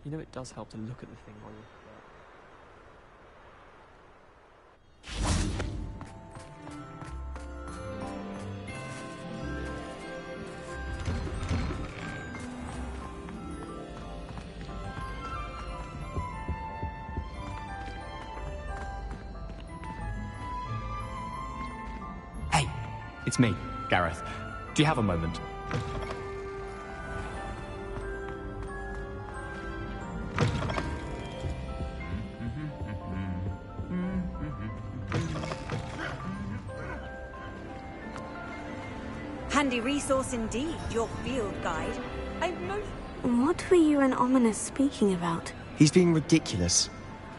You know, it does help to look at the thing while you're... Hey, it's me, Gareth. Do you have a moment? Handy resource indeed, your field guide. I've most... What were you and Ominous speaking about? He's being ridiculous.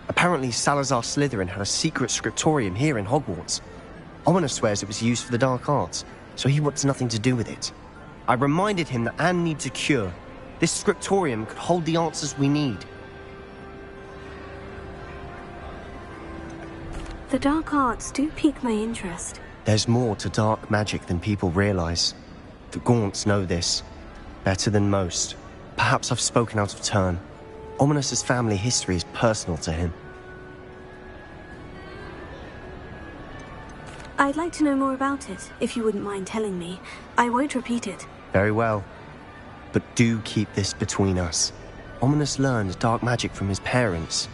Apparently Salazar Slytherin had a secret scriptorium here in Hogwarts. Ominous swears it was used for the dark arts, so he wants nothing to do with it. I reminded him that Anne needs a cure. This scriptorium could hold the answers we need. The dark arts do pique my interest. There's more to dark magic than people realize. The Gaunts know this. Better than most. Perhaps I've spoken out of turn. Ominous's family history is personal to him. I'd like to know more about it, if you wouldn't mind telling me. I won't repeat it. Very well. But do keep this between us. Ominous learned dark magic from his parents.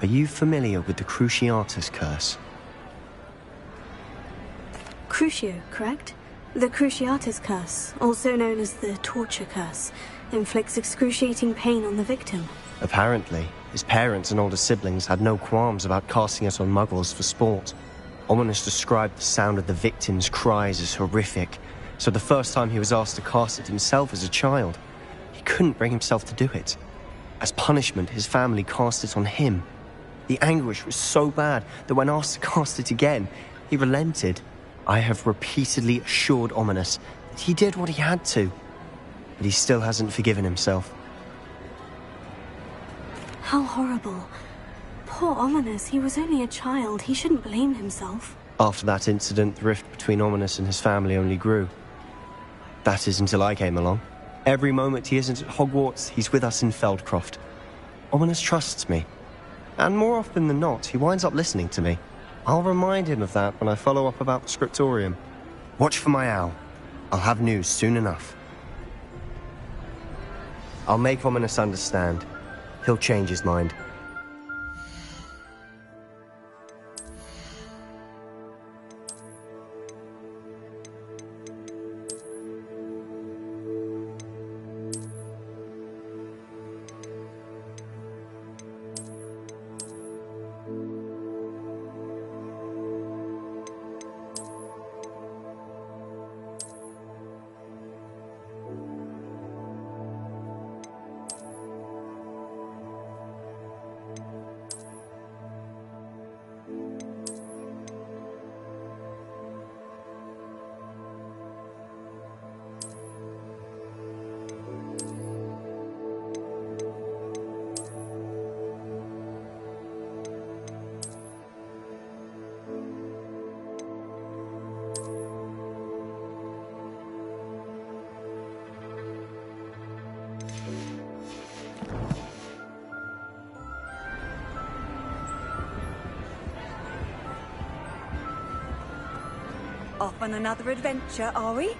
Are you familiar with the Cruciatus curse? Crucio, correct? The Cruciatus curse, also known as the torture curse, inflicts excruciating pain on the victim. Apparently, his parents and older siblings had no qualms about casting it on muggles for sport. Ominous described the sound of the victim's cries as horrific, so the first time he was asked to cast it himself as a child, he couldn't bring himself to do it. As punishment, his family cast it on him. The anguish was so bad that when asked to cast it again, he relented. I have repeatedly assured Ominous that he did what he had to, but he still hasn't forgiven himself. How horrible. Poor Ominous, he was only a child. He shouldn't blame himself. After that incident, the rift between Ominous and his family only grew. That is until I came along. Every moment he isn't at Hogwarts, he's with us in Feldcroft. Ominous trusts me. And more often than not, he winds up listening to me. I'll remind him of that when I follow up about the scriptorium. Watch for my owl. I'll have news soon enough. I'll make Ominous understand. He'll change his mind. Off on another adventure, are we?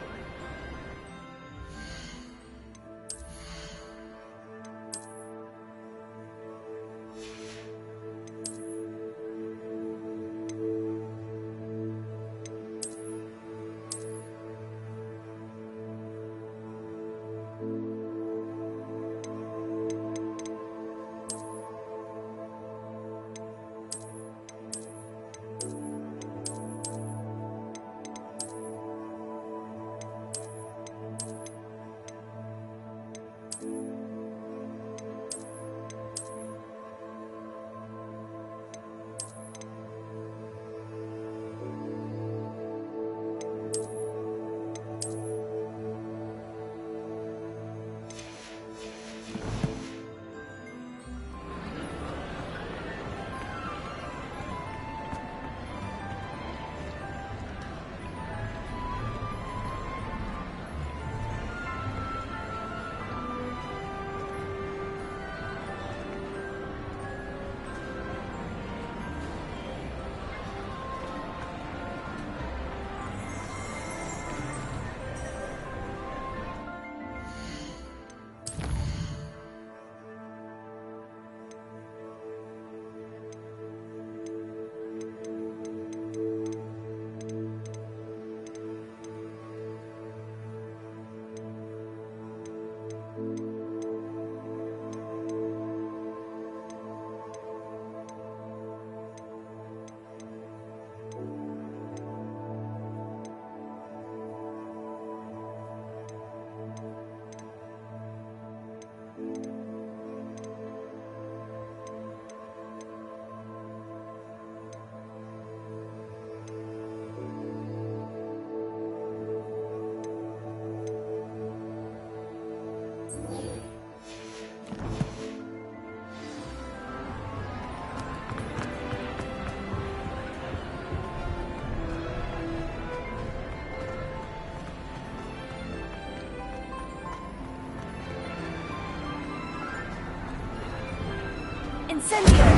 Incendio!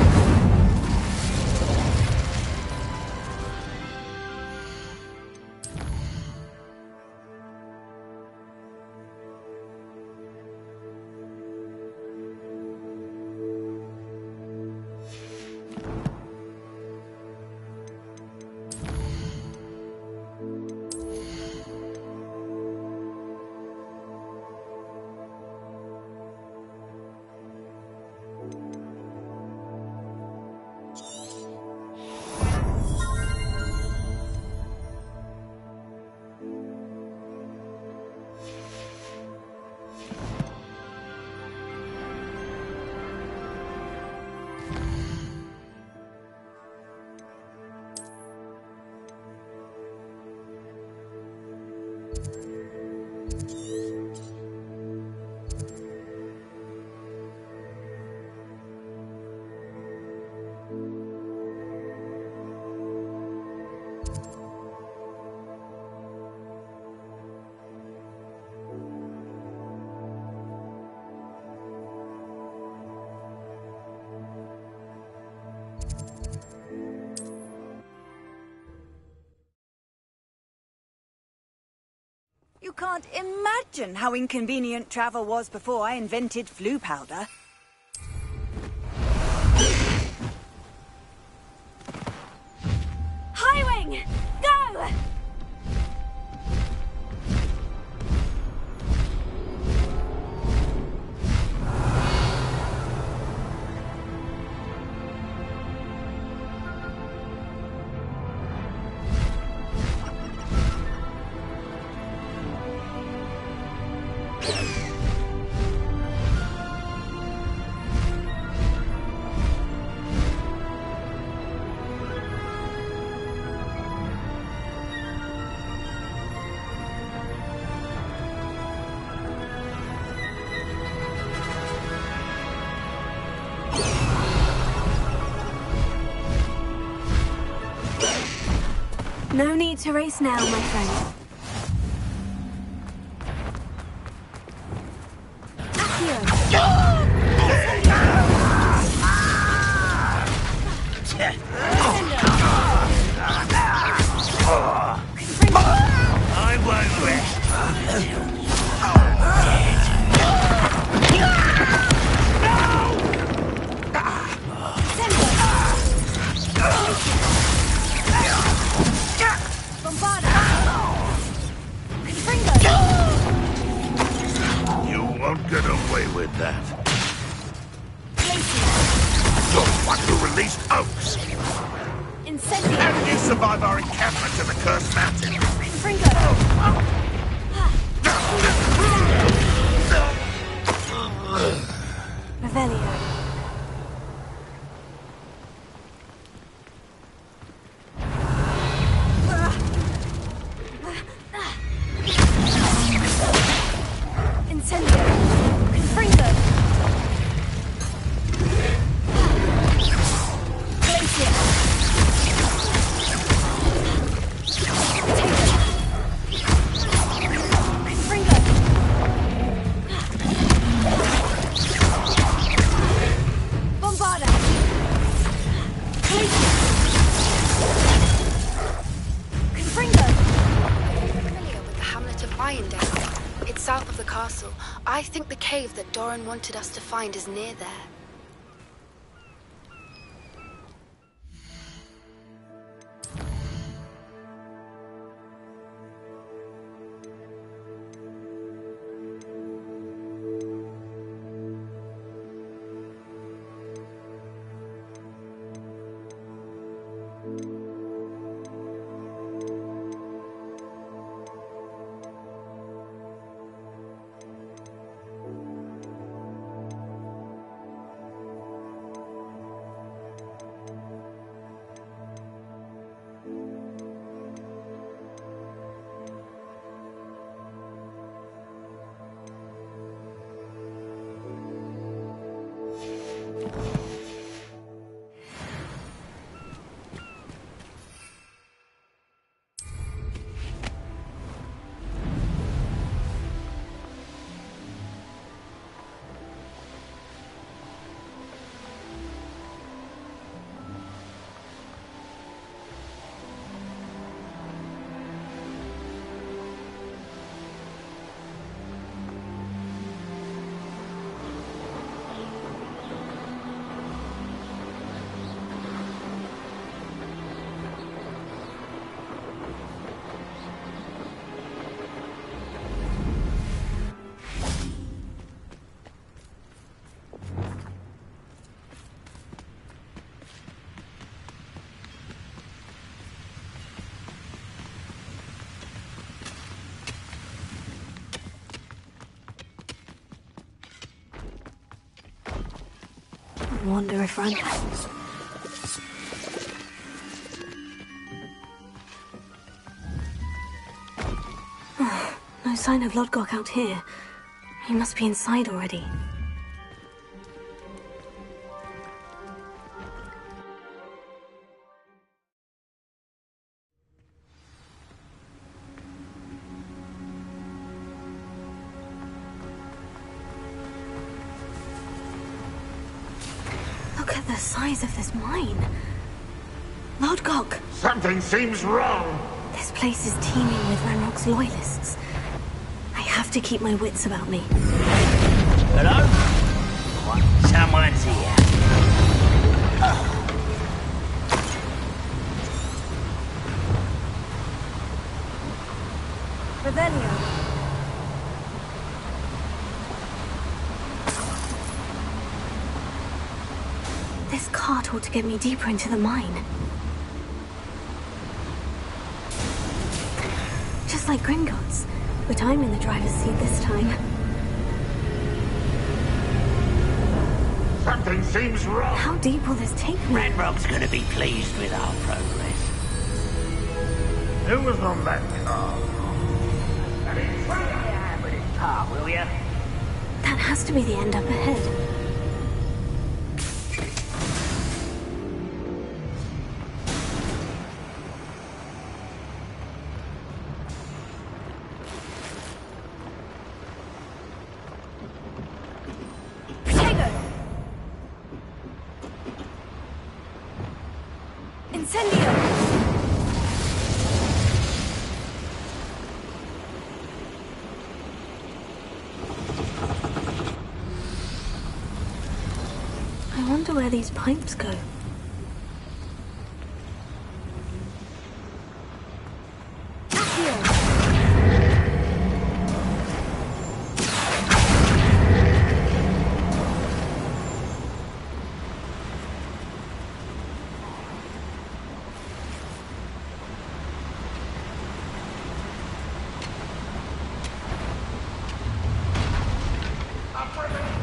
You can't imagine how inconvenient travel was before I invented flu powder. High Wing! Go! No need to race now, my friend. I won't rest. You won't get away with that. You're one who released Oaks. How did you survive our encampment in the Cursed Mountain? Revelio. Incendio! Confringo! Glacier! Confringo! Bombarda! Glacier! Confringo! Familiar with the hamlet of Irondale? It's south of the castle. I think the cave that Doran wanted us to find is near there. wander if run. No sign of Lodgok out here. He must be inside already. Look at the size of this mine. Lodgok! Something seems wrong. This place is teeming with Ranrock's loyalists. I have to keep my wits about me. Hello? Someone's here. Revelio. This cart ought to get me deeper into the mine. Just like Gringotts, but I'm in the driver's seat this time. Something seems wrong. How deep will this take me? Ranrock's gonna be pleased with our progress. Who was on that car? I mean, try your hand with his car, will ya? That has to be the end up ahead. I wonder where these pipes go.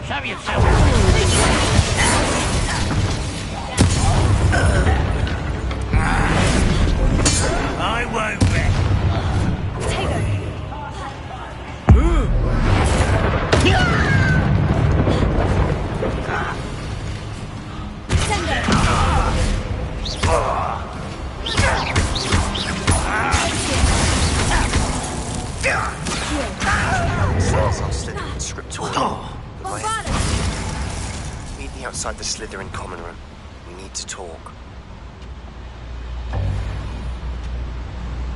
Show yourself. I won't Says I'll slither in scriptorial. Meet me outside the Slytherin common room. We need to talk.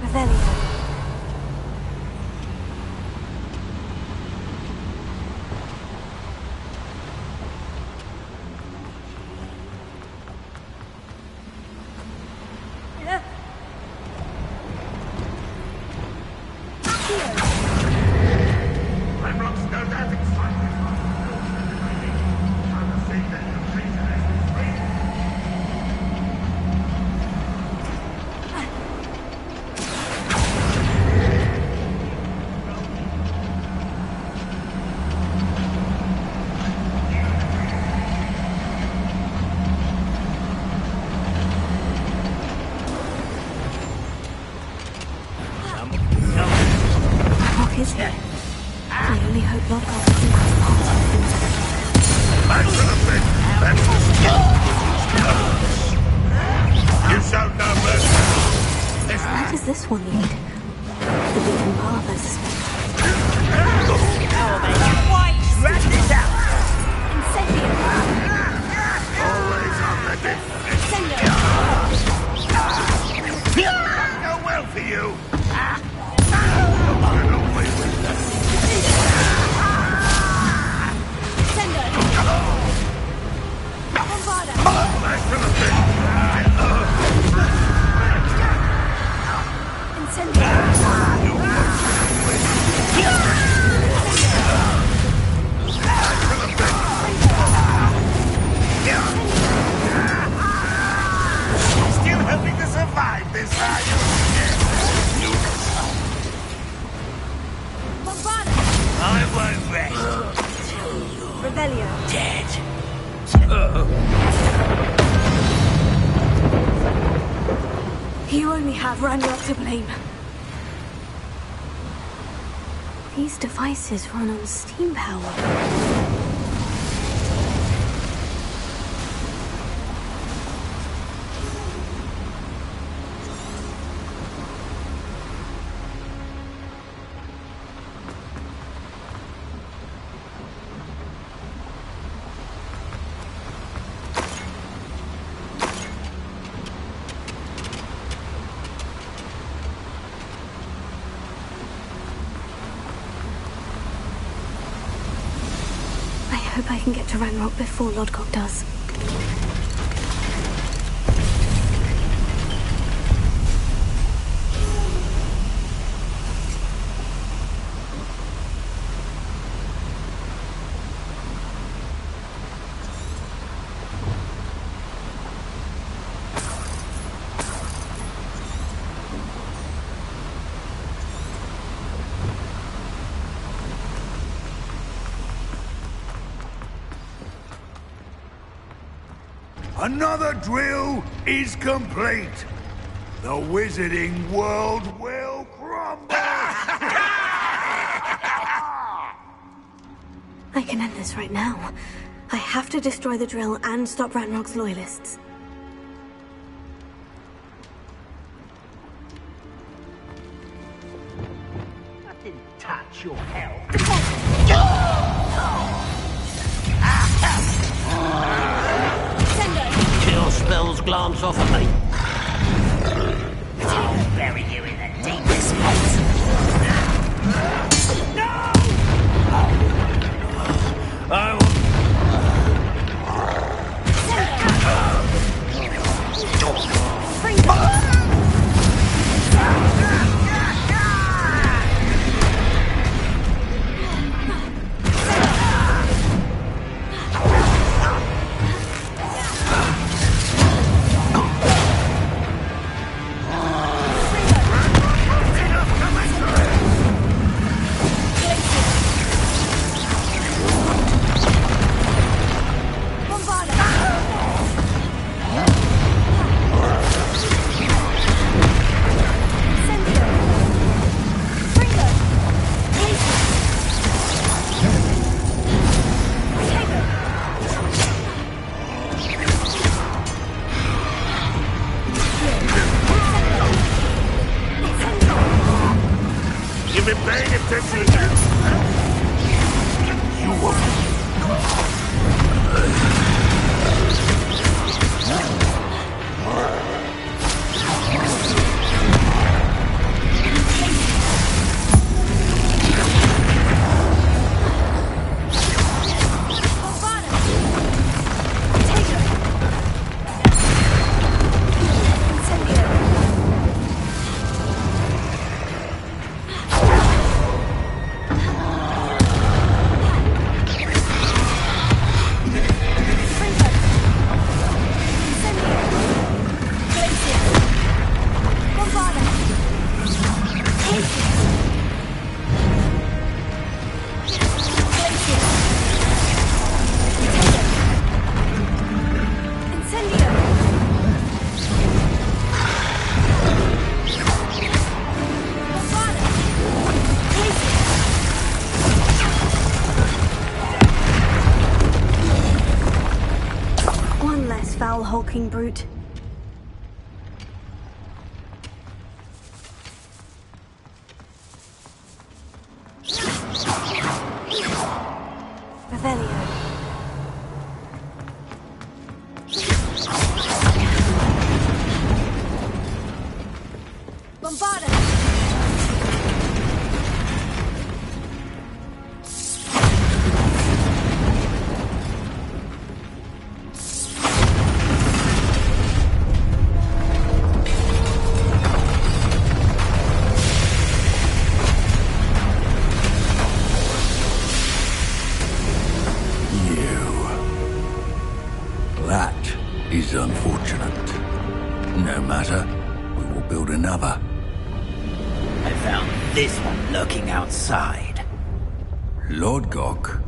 Revelio. Is here. I only hope Lodgok isn't part of it. Back to the pit. Back to the You show no mercy. Where does this one lead? The beaten path, I suspect. rat this out. Always on the defense. Go well for you. Get away with that. Back to the Still hoping to survive this, are you? I won't rest. Revelio. Dead. You only have Ranrock to blame. These devices run on steam power. I hope I can get to Ranrock before Lodgok does. Another drill is complete. The wizarding world will crumble! I can end this right now. I have to destroy the drill and stop Ranrock's loyalists. I didn't touch your hell. Kill spells glance off at me. I'll bury you in the deepest pit. No! I will... You've been paying attention. You won't. Foul hulking brute. Revelio. Bombarda. That is unfortunate. No matter, we will build another. I found this one lurking outside. Lord Gok,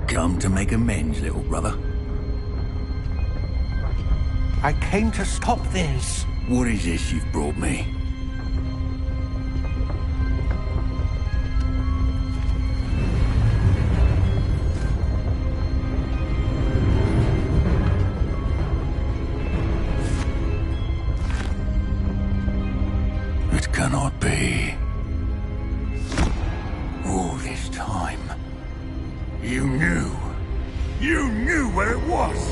come to make amends, little brother. I came to stop this. What is this you've brought me? It cannot be. All this time, you knew. You knew where it was!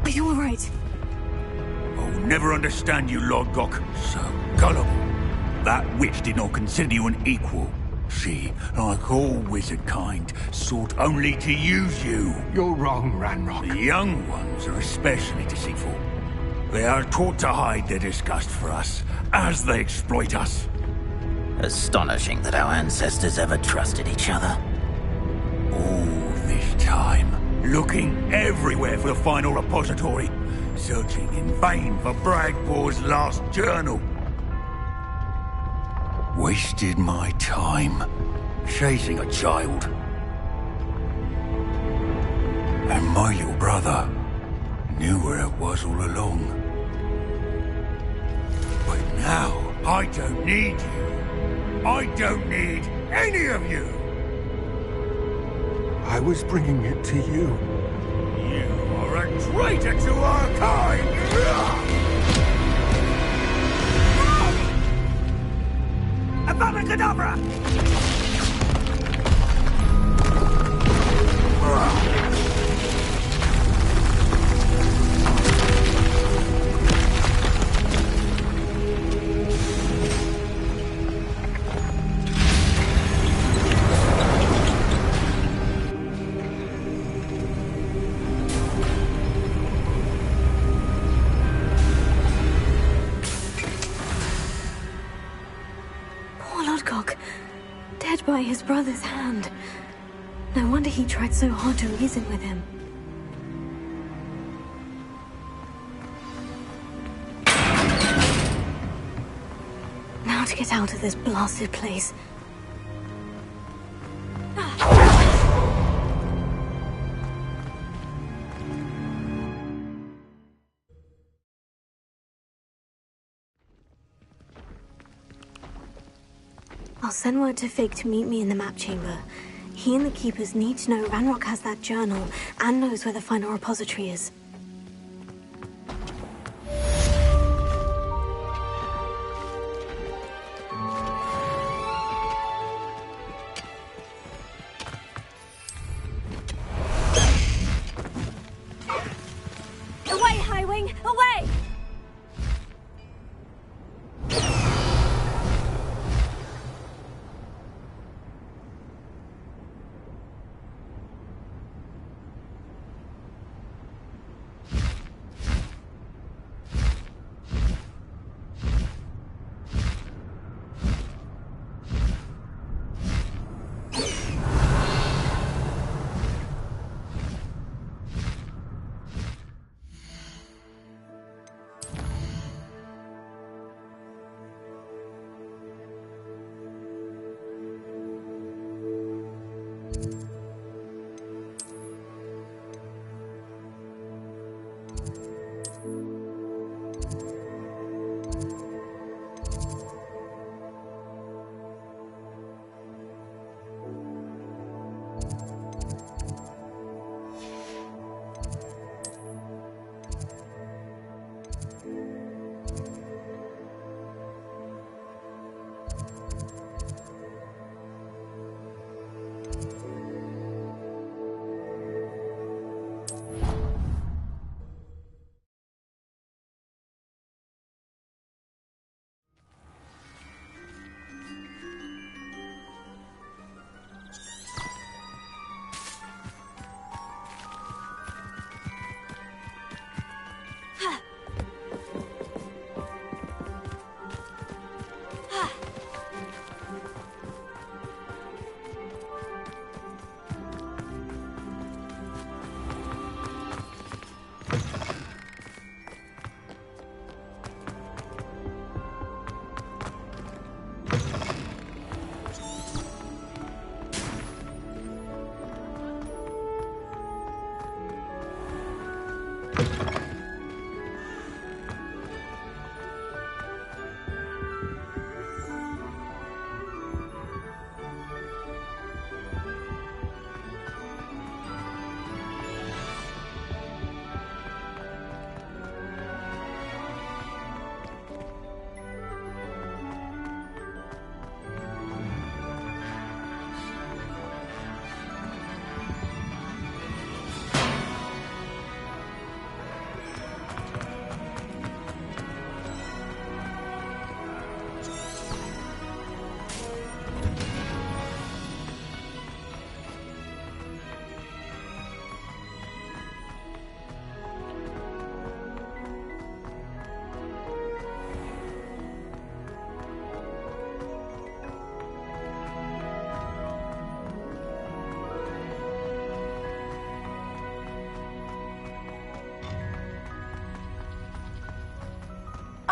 Are you alright? I'll never understand you, Lord Gok. So gullible. That witch did not consider you an equal. She, like all wizard kind, sought only to use you. You're wrong, Ranrock. The young ones are especially deceitful. They are taught to hide their disgust for us, as they exploit us. Astonishing that our ancestors ever trusted each other. All this time, looking everywhere for the final repository, searching in vain for Bragbor's last journal. Wasted my time, chasing a child. And my little brother knew where it was all along. But now, I don't need you. I don't need any of you. I was bringing it to you. You are a traitor to our kind! Abracadabra! Dead by his brother's hand. No wonder he tried so hard to reason with him. Now to get out of this blasted place. I'll send word to Fig to meet me in the map chamber. He and the Keepers need to know Ranrock has that journal and knows where the final repository is. Away, Highwing! Away!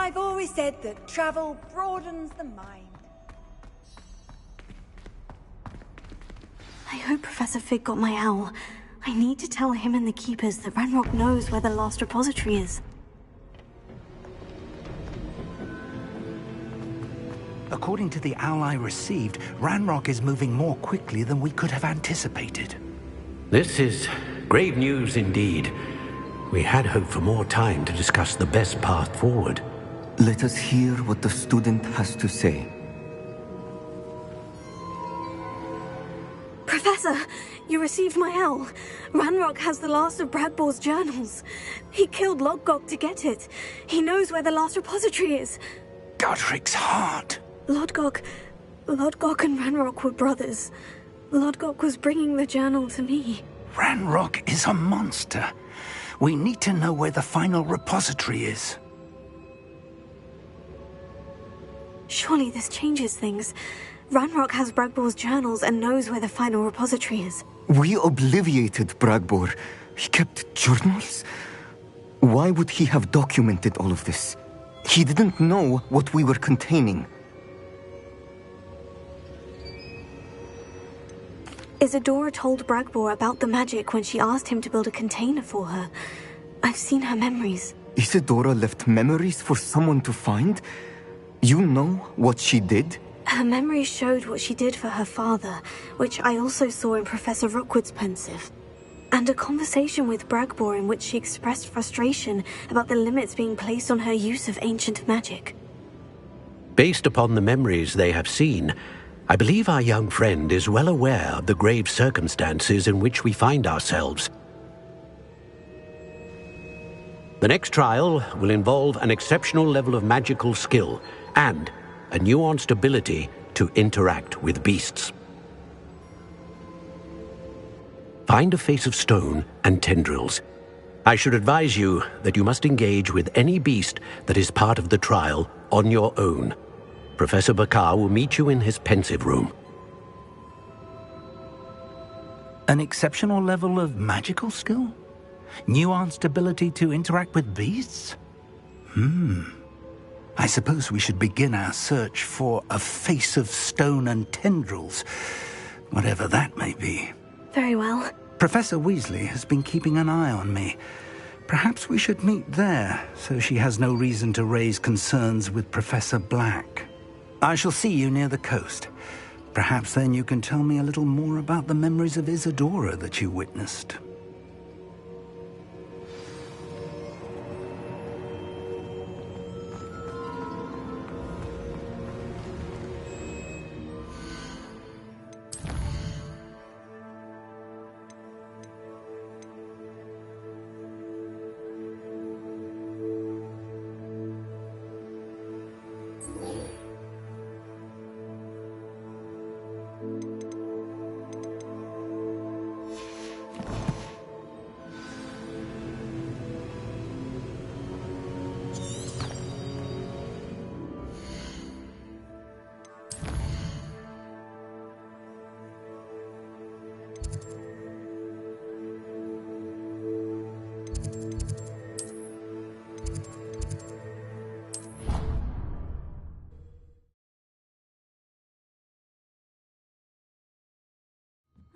I've always said that travel broadens the mind. I hope Professor Fig got my owl. I need to tell him and the Keepers that Ranrock knows where the last repository is. According to the owl I received, Ranrock is moving more quickly than we could have anticipated. This is grave news indeed. We had hoped for more time to discuss the best path forward. Let us hear what the student has to say. Professor, you received my owl. Ranrock has the last of Bradbor's journals. He killed Lodgok to get it. He knows where the last repository is. Godric's heart. Lodgok and Ranrock were brothers. Lodgok was bringing the journal to me. Ranrock is a monster. We need to know where the final repository is. Surely this changes things. Ranrock has Bradbor's journals and knows where the final repository is. We obliviated Bradbor. He kept journals? Why would he have documented all of this? He didn't know what we were containing. Isadora told Bradbor about the magic when she asked him to build a container for her. I've seen her memories. Isadora left memories for someone to find? You know what she did? Her memories showed what she did for her father, which I also saw in Professor Rookwood's pensive. And a conversation with Bradbor in which she expressed frustration about the limits being placed on her use of ancient magic. Based upon the memories they have seen, I believe our young friend is well aware of the grave circumstances in which we find ourselves. The next trial will involve an exceptional level of magical skill and a nuanced ability to interact with beasts. Find a face of stone and tendrils. I should advise you that you must engage with any beast that is part of the trial on your own. Professor Bakar will meet you in his pensive room. An exceptional level of magical skill? Nuanced ability to interact with beasts? I suppose we should begin our search for a face of stone and tendrils, whatever that may be. Very well. Professor Weasley has been keeping an eye on me. Perhaps we should meet there, so she has no reason to raise concerns with Professor Black. I shall see you near the coast. Perhaps then you can tell me a little more about the memories of Isadora that you witnessed.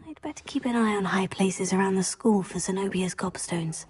I'd better keep an eye on high places around the school for Zenobia's gobstones.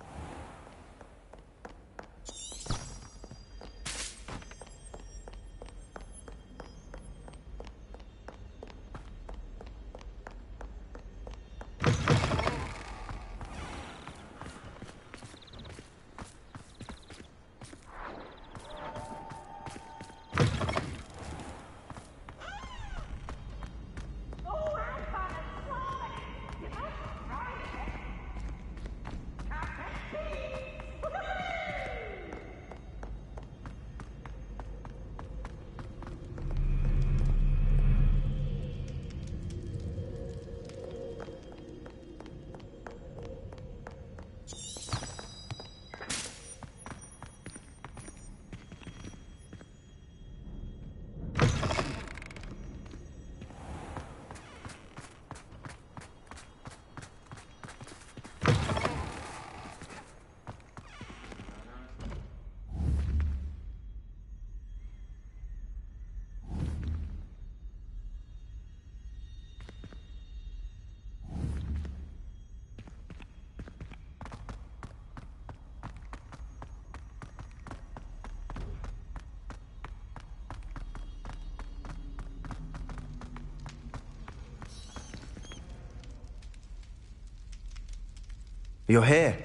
You're here.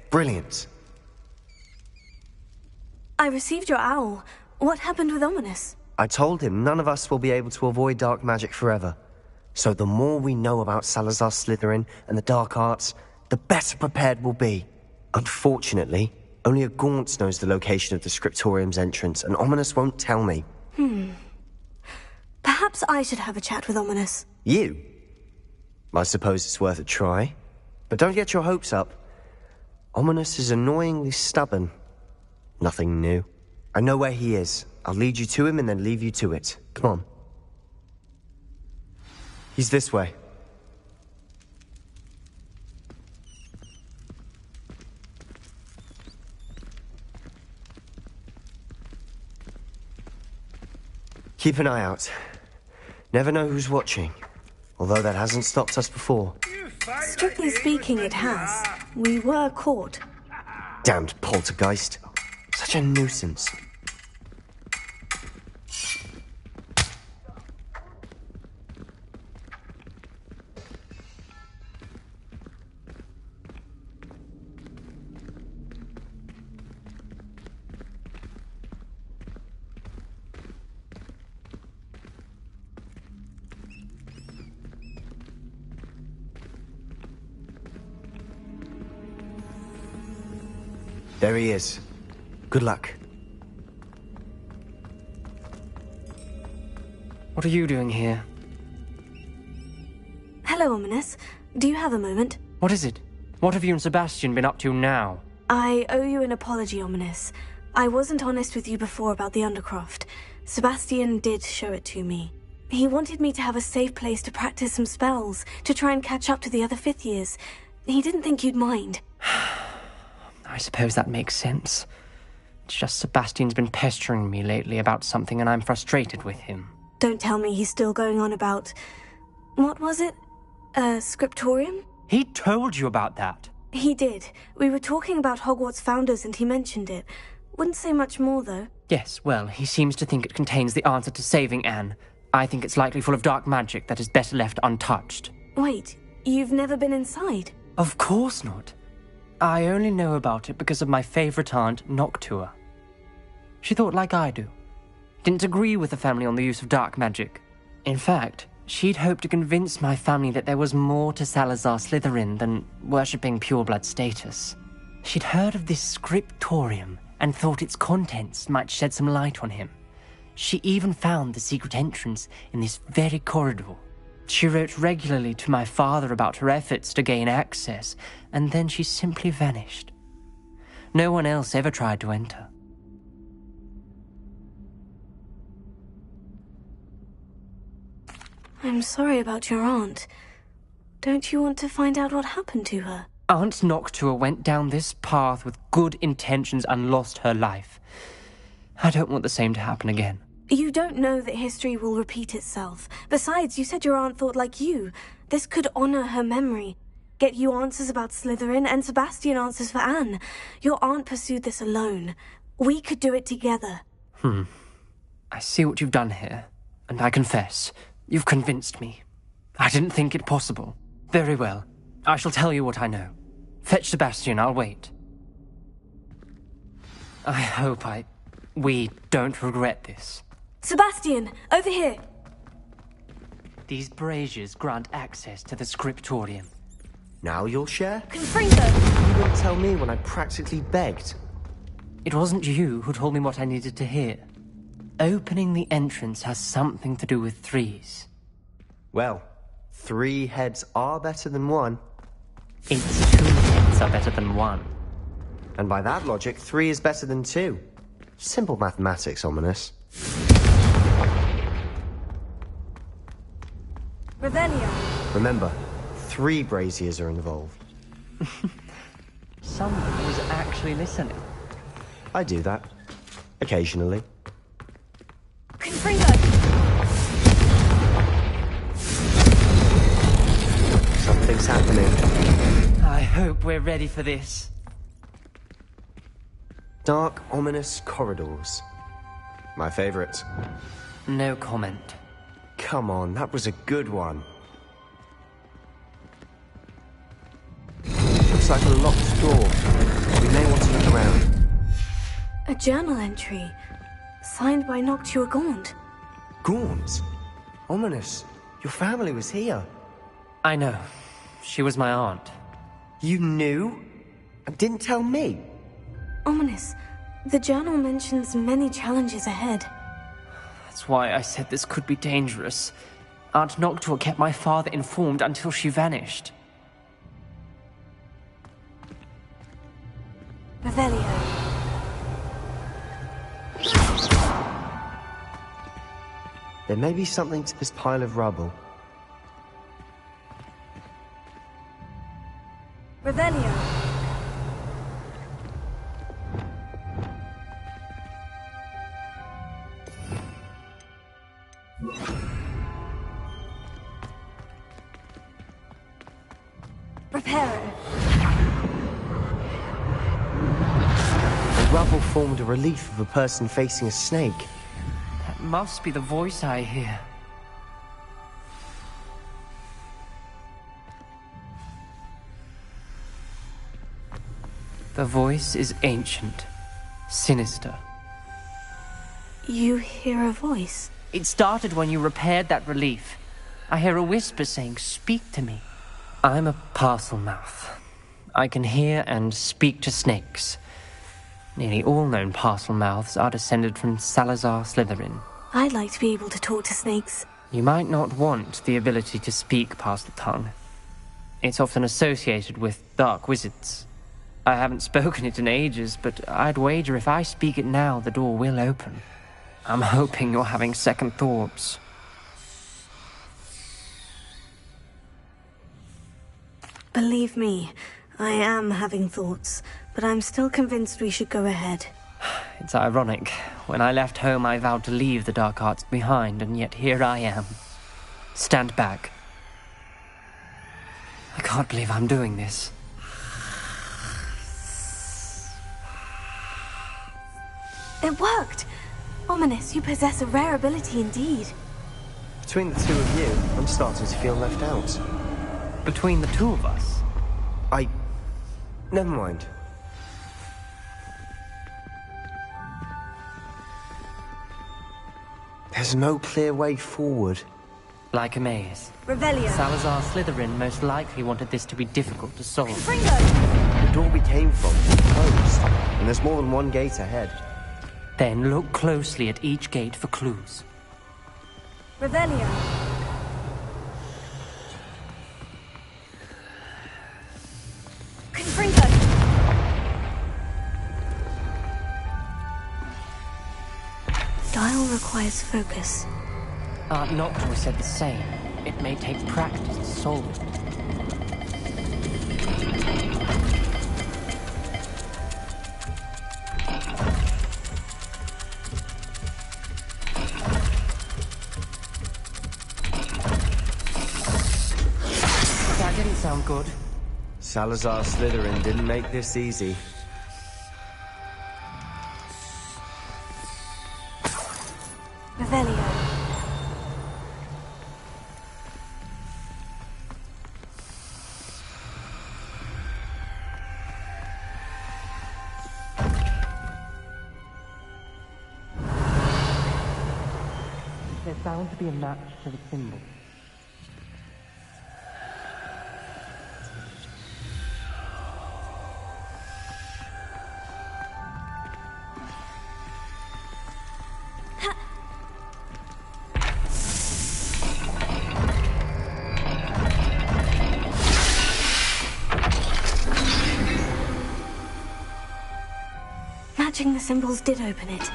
Brilliant. I received your owl. What happened with Ominous? I told him none of us will be able to avoid dark magic forever. So the more we know about Salazar Slytherin and the dark arts, the better prepared we'll be. Unfortunately, only a Gaunt knows the location of the Scriptorium's entrance, and Ominous won't tell me. Perhaps I should have a chat with Ominous. You? I suppose it's worth a try. But don't get your hopes up. Ominous is annoyingly stubborn. Nothing new. I know where he is. I'll lead you to him and then leave you to it. Come on. He's this way. Keep an eye out. Never know who's watching. Although that hasn't stopped us before. Strictly speaking, it has. We were caught. Damned poltergeist. Such a nuisance. There he is. Good luck. What are you doing here? Hello, Ominous. Do you have a moment? What is it? What have you and Sebastian been up to now? I owe you an apology, Ominous. I wasn't honest with you before about the Undercroft. Sebastian did show it to me. He wanted me to have a safe place to practice some spells, to try and catch up to the other fifth years. He didn't think you'd mind. I suppose that makes sense. It's just Sebastian's been pestering me lately about something and I'm frustrated with him. Don't tell me he's still going on about... What was it? Scriptorium? He told you about that? He did. We were talking about Hogwarts founders and he mentioned it. Wouldn't say much more, though. Yes, well, he seems to think it contains the answer to saving Anne. I think it's likely full of dark magic that is better left untouched. Wait, you've never been inside? Of course not. I only know about it because of my favourite aunt, Noctua. She thought like I do. Didn't agree with the family on the use of dark magic. In fact, she'd hoped to convince my family that there was more to Salazar Slytherin than worshipping pureblood status. She'd heard of this scriptorium and thought its contents might shed some light on him. She even found the secret entrance in this very corridor. She wrote regularly to my father about her efforts to gain access, and then she simply vanished. No one else ever tried to enter. I'm sorry about your aunt. Don't you want to find out what happened to her? Aunt Noctua went down this path with good intentions and lost her life. I don't want the same to happen again. You don't know that history will repeat itself. Besides, you said your aunt thought like you. This could honor her memory. Get you answers about Slytherin and Sebastian answers for Anne. Your aunt pursued this alone. We could do it together. I see what you've done here, and I confess, you've convinced me. I didn't think it possible. Very well. I shall tell you what I know. Fetch Sebastian, I'll wait. I hope we don't regret this. Sebastian, over here! These braziers grant access to the scriptorium. Now you'll share? Confringo! You won't tell me when I practically begged. It wasn't you who told me what I needed to hear. Opening the entrance has something to do with threes. Well, 3 heads are better than 1. It's 2 heads are better than 1. And by that logic, 3 is better than 2. Simple mathematics, Ominous. Revelio. Remember, 3 braziers are involved. Someone was actually listening. I do that. Occasionally. Confringo! Something's happening. I hope we're ready for this. Dark, ominous corridors. My favorite. No comment. Come on, that was a good one. looks like a locked door. We may want to look around. A journal entry, signed by Noctua Gaunt. Gaunt? Ominous. Your family was here. I know. She was my aunt. You knew? And didn't tell me? Ominous. The journal mentions many challenges ahead. That's why I said this could be dangerous. Aunt Noctua kept my father informed until she vanished. Revelio. There may be something to this pile of rubble. Revelio. Reparo. The rubble formed a relief of a person facing a snake. That must be the voice I hear. The voice is ancient, sinister. You hear a voice? It started when you repaired that relief. I hear a whisper saying, "Speak to me." I'm a parcel mouth. I can hear and speak to snakes. Nearly all known parcel mouths are descended from Salazar Slytherin. I'd like to be able to talk to snakes. You might not want the ability to speak past the tongue. It's often associated with dark wizards. I haven't spoken it in ages, but I'd wager if I speak it now, the door will open. I'm hoping you're having second thoughts. Believe me, I am having thoughts, but I'm still convinced we should go ahead. It's ironic. When I left home, I vowed to leave the dark arts behind, and yet here I am. Stand back. I can't believe I'm doing this. It worked! Ominous, you possess a rare ability indeed. Between the two of you, I'm starting to feel left out. Between the two of us? Never mind. There's no clear way forward. Like a maze. Revelio. Salazar Slytherin most likely wanted this to be difficult to solve. The door we came from is closed, and there's more than one gate ahead. Then look closely at each gate for clues. Revelio. Confringo. Dial requires focus. Aunt Noctua said the same. It may take practice to solve it. That didn't sound good. Salazar Slytherin didn't make this easy. Revelio. There's bound to be a match to the symbol. Matching the symbols did open it.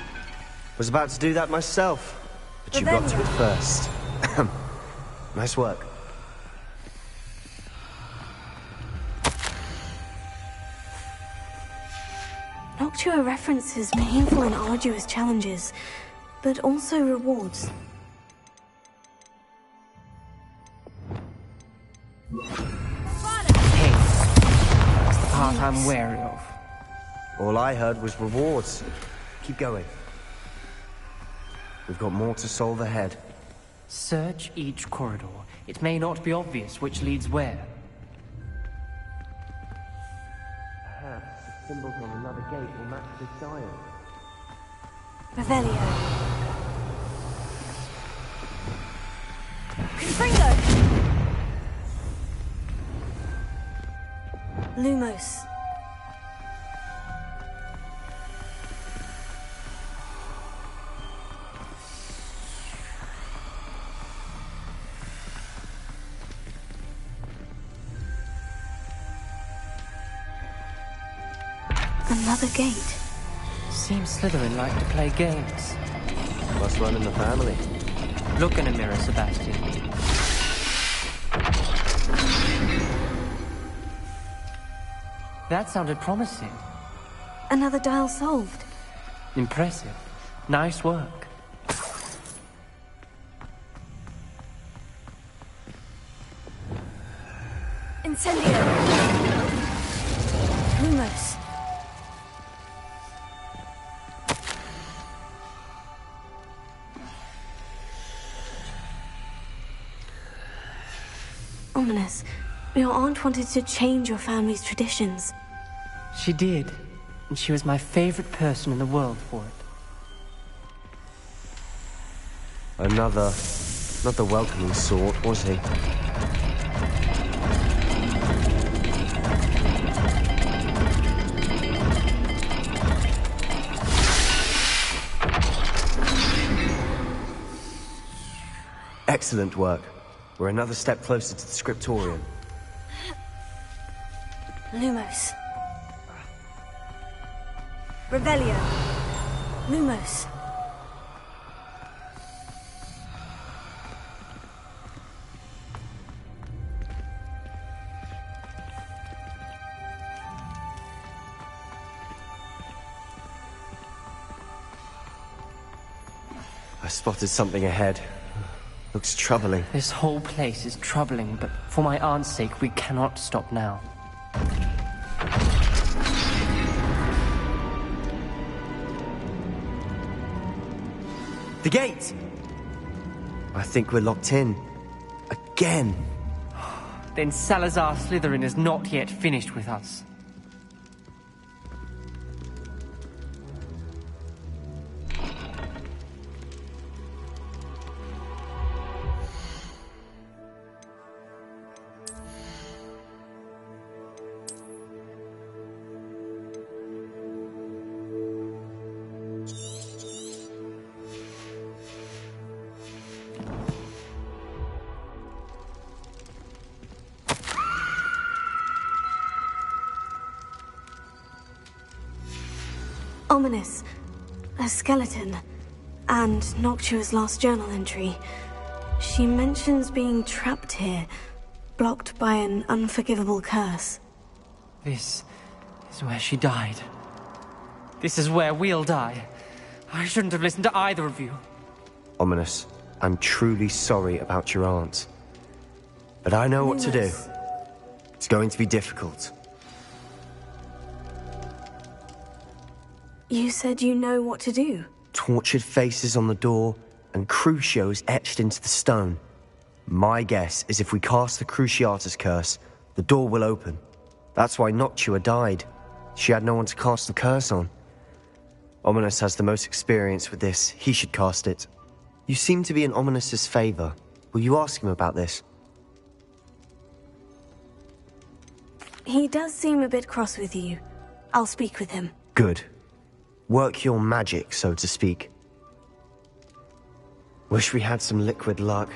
Was about to do that myself, but you got to it first. Nice work. Noctua references painful and arduous challenges, but also rewards. Hey, that's the part I'm wary of. All I heard was rewards. Keep going. We've got more to solve ahead. Search each corridor. It may not be obvious which leads where. Perhaps the symbols on another gate will match this dial. Revelio. Confringo! Lumos. Another gate. Seems Slytherin like to play games. Must run in the family. Look in a mirror, Sebastian. That sounded promising. Another dial solved. Impressive. Nice work. Incendio! Lumos. Ominous. Your aunt wanted to change your family's traditions. She did, and she was my favorite person in the world for it. Another... not the welcoming sort, was he? Excellent work. We're another step closer to the scriptorium. Lumos. Revelio. Lumos. I spotted something ahead. Looks troubling. This whole place is troubling, but for my aunt's sake, we cannot stop now. The gate! I think we're locked in. Again. Then Salazar Slytherin is not yet finished with us. Ominous. A skeleton. And Noctua's last journal entry. She mentions being trapped here, blocked by an unforgivable curse. This is where she died. This is where we'll die. I shouldn't have listened to either of you. Ominous, I'm truly sorry about your aunt. But I know what to do. It's going to be difficult. You said you know what to do. Tortured faces on the door, and Crucios etched into the stone. My guess is if we cast the Cruciatus curse, the door will open. That's why Noctua died. She had no one to cast the curse on. Ominous has the most experience with this. He should cast it. You seem to be in Ominous's favor. Will you ask him about this? He does seem a bit cross with you. I'll speak with him. Good. Work your magic, so to speak. Wish we had some liquid luck.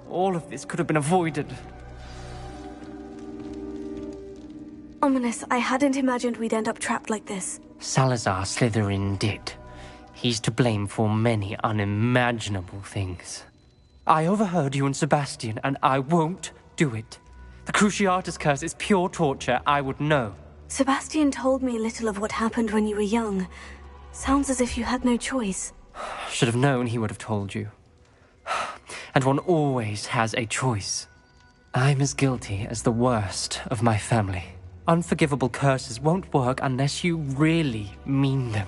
All of this could have been avoided. Ominous, I hadn't imagined we'd end up trapped like this. Salazar Slytherin did. He's to blame for many unimaginable things. I overheard you and Sebastian, and I won't do it. The Cruciatus curse is pure torture, I would know. Sebastian told me little of what happened when you were young. Sounds as if you had no choice. Should have known he would have told you. And one always has a choice. I'm as guilty as the worst of my family. Unforgivable curses won't work unless you really mean them.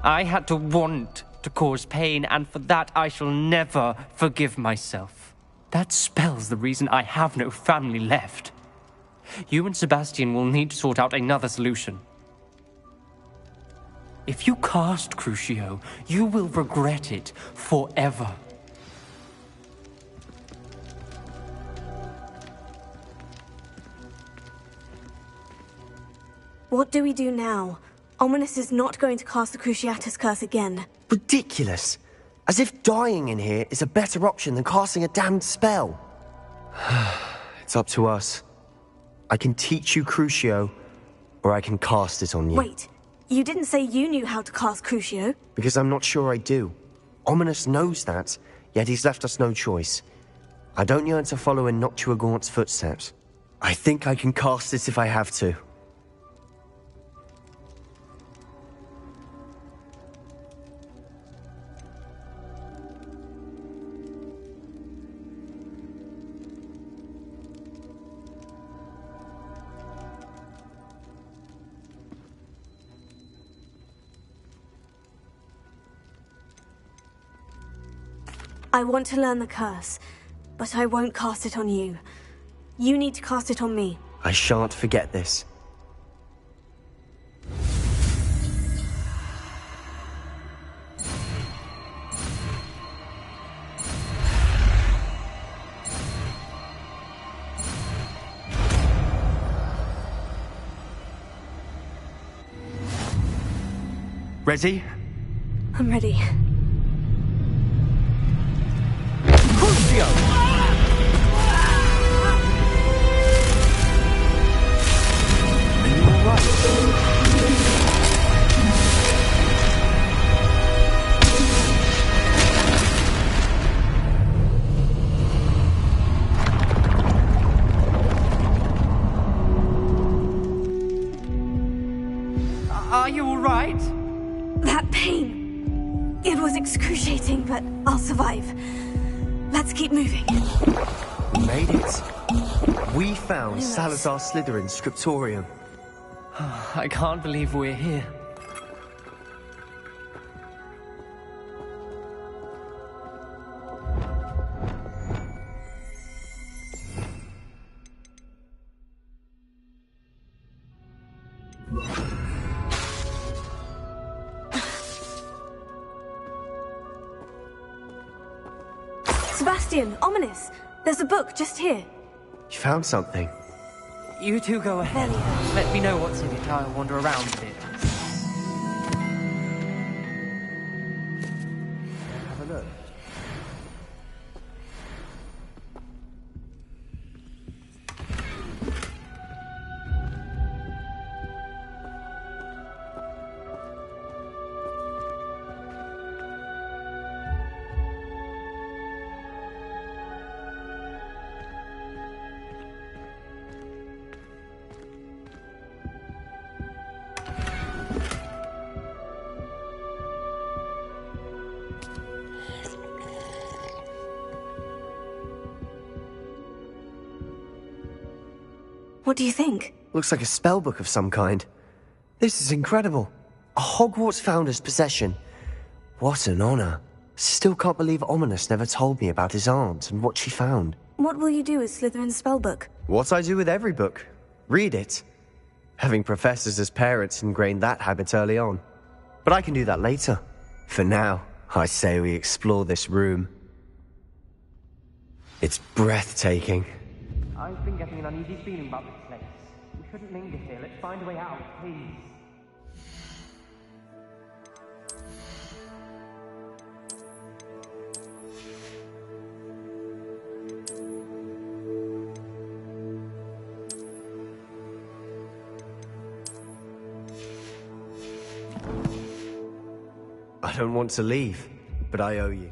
I had to want to cause pain, and for that I shall never forgive myself. That spells the reason I have no family left. you and Sebastian will need to sort out another solution. If you cast Crucio, you will regret it forever. What do we do now? Ominous is not going to cast the Cruciatus Curse again. Ridiculous. As if dying in here is a better option than casting a damned spell. It's up to us. I can teach you Crucio, or I can cast it on you. Wait, you didn't say you knew how to cast Crucio? Because I'm not sure I do. Ominous knows that, yet he's left us no choice. I don't yearn to follow in Noctua Gaunt's footsteps. I think I can cast it if I have to. I want to learn the curse, but I won't cast it on you. You need to cast it on me. I shan't forget this. Ready? I'm ready. Crucio! Are you all right? That pain. It was excruciating, but I'll survive. Let's keep moving. We made it. We found Salazar Slytherin's scriptorium. I can't believe we're here. Sebastian, Ominous, there's a book just here. You found something. You two go ahead. Let me know what's in it. I'll wander around a bit. Have a look. What do you think? Looks like a spellbook of some kind. This is incredible. A Hogwarts founder's possession. What an honor. Still can't believe Ominous never told me about his aunt and what she found. What will you do with Slytherin's spellbook? What I do with every book. Read it. Having professors as parents ingrained that habit early on. But I can do that later. For now, I say we explore this room. It's breathtaking. I've been getting an uneasy feeling about this place. We shouldn't linger here. Let's find a way out, please. I don't want to leave, but I owe you.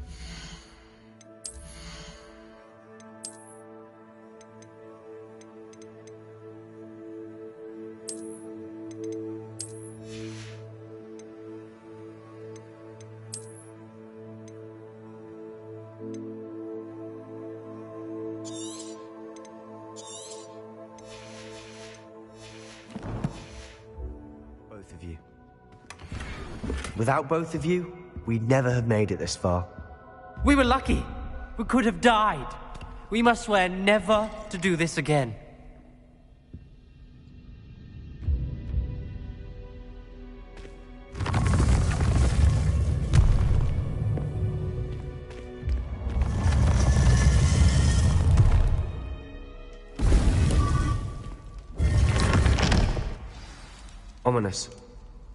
Both of you. Without both of you, we'd never have made it this far. We were lucky. We could have died. We must swear never to do this again. Ominous.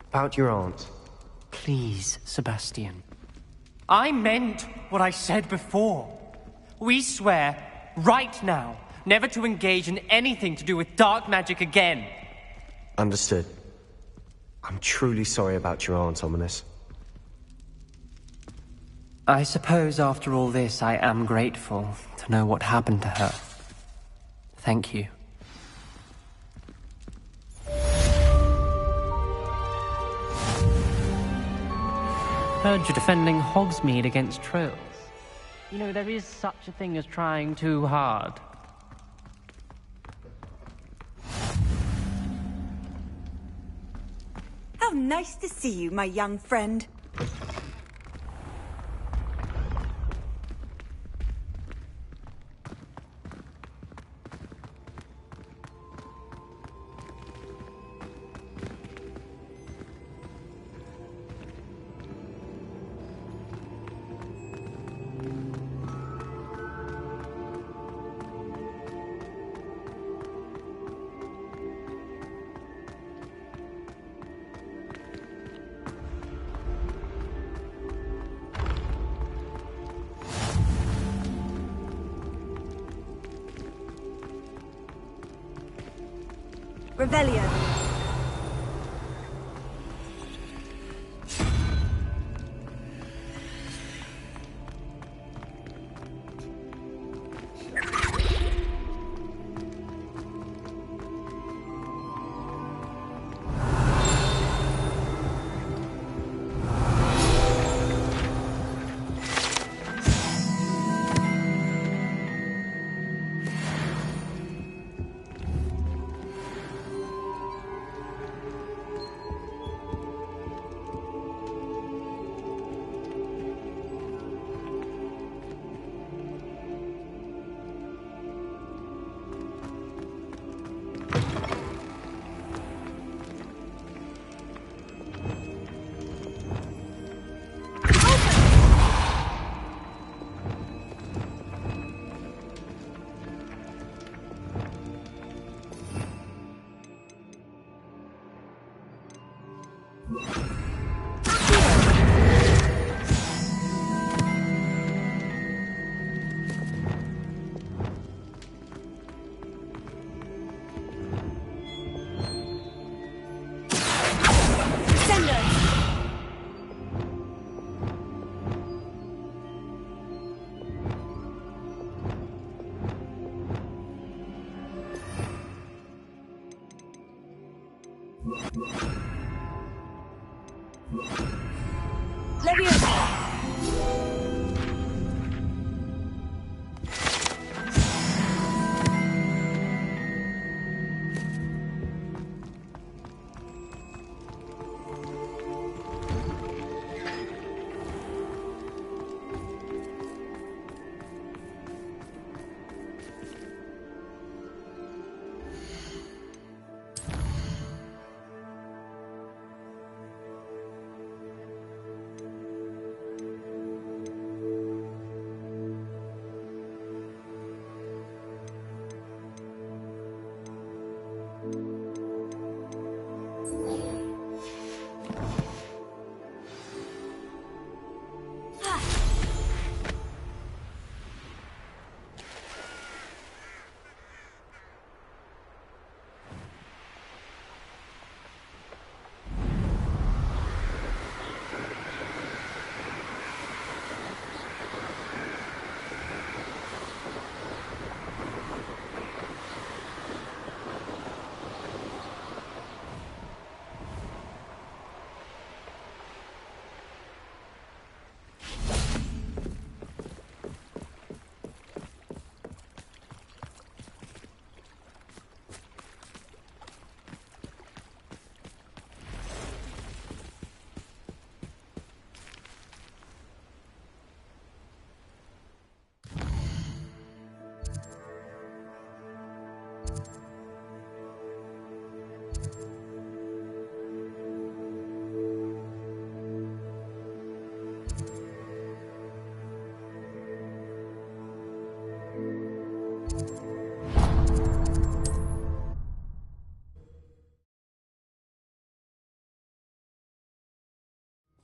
About your aunt. Please, Sebastian. I meant what I said before. We swear, right now, never to engage in anything to do with dark magic again. Understood. I'm truly sorry about your aunt, Ominous. I suppose after all this, I am grateful to know what happened to her. Thank you. Heard you're defending Hogsmeade against trolls. You know, there is such a thing as trying too hard. How nice to see you, my young friend. Revelio.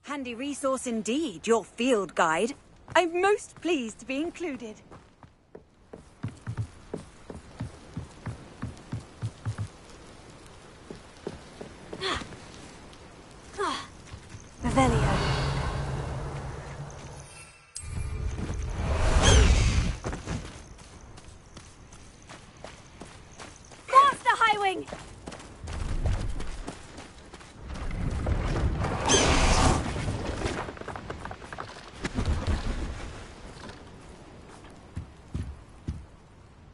Handy resource indeed, your field guide. I'm most pleased to be included. Revelio. Master Highwing!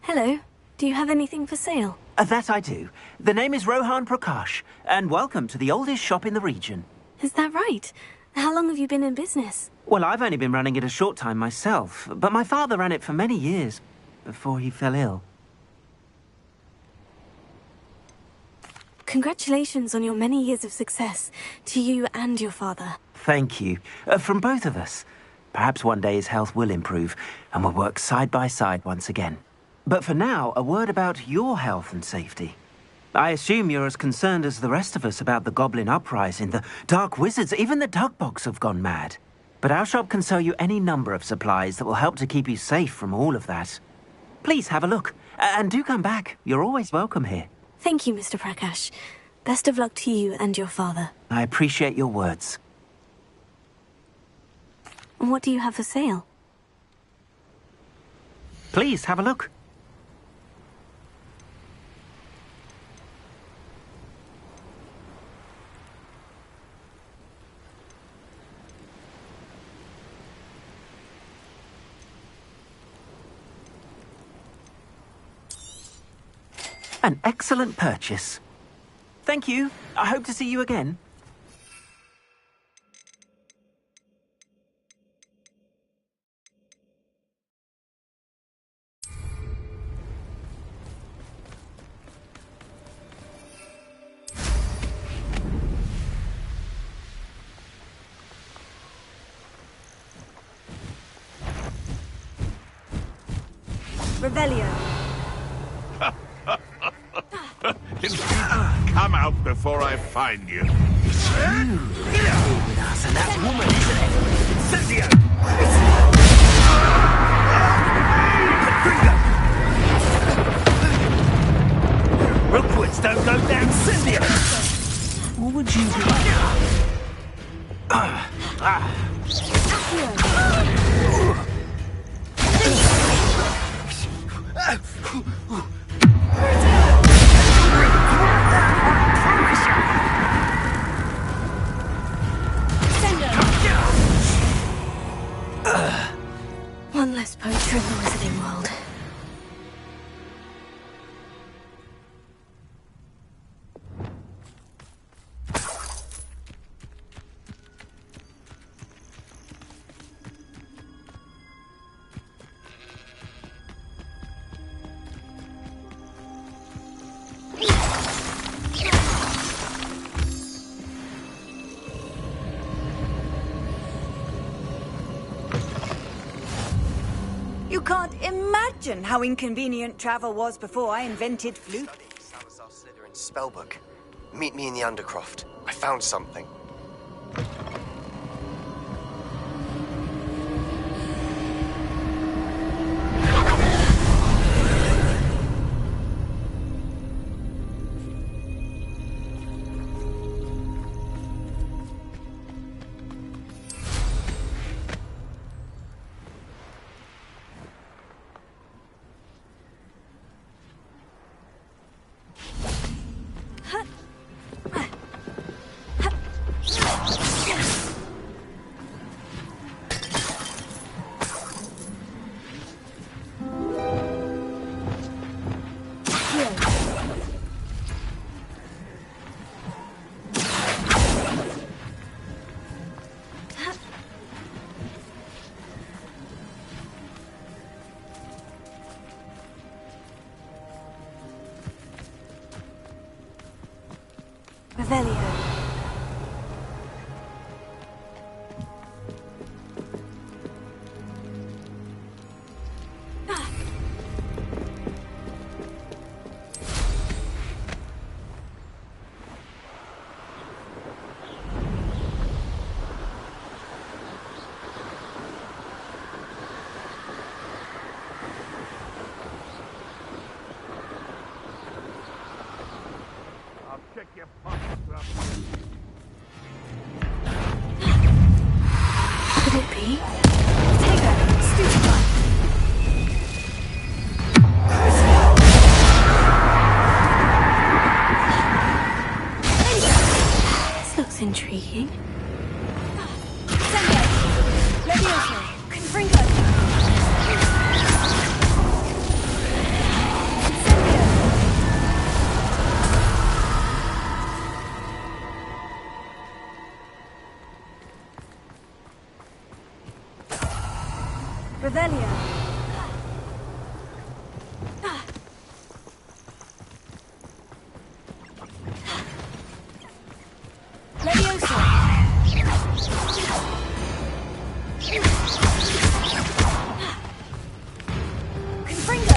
Hello. Do you have anything for sale? That I do. The name is Rohan Prakash, and welcome to the oldest shop in the region. Is that right? How long have you been in business? Well, I've only been running it a short time myself, but my father ran it for many years before he fell ill. Congratulations on your many years of success, to you and your father. Thank you. From both of us. Perhaps one day his health will improve, and we'll work side by side once again. But for now, a word about your health and safety. I assume you're as concerned as the rest of us about the Goblin Uprising, the Dark Wizards, even the Dugbogs have gone mad. But our shop can sell you any number of supplies that will help to keep you safe from all of that. Please have a look, and do come back. You're always welcome here. Thank you, Mr. Prakash. Best of luck to you and your father. I appreciate your words. And what do you have for sale? Please have a look. An excellent purchase. Thank you. I hope to see you again. Revelio. If you come out before I find you. With us, and that woman, isn't it? Cynthia! Rookwoods don't go down, Cynthia! What would you do? One less poacher in the Wizarding world. You can't imagine how inconvenient travel was before I invented flute. Salazar Slytherin's spellbook. Meet me in the Undercroft. I found something. Revelio. Could it be? This looks intriguing. Revelio. Levioso. Confringo.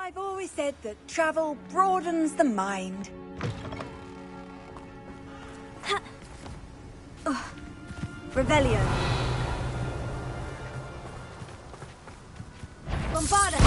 I've always said that travel broadens the mind. Revelio. Bombarda.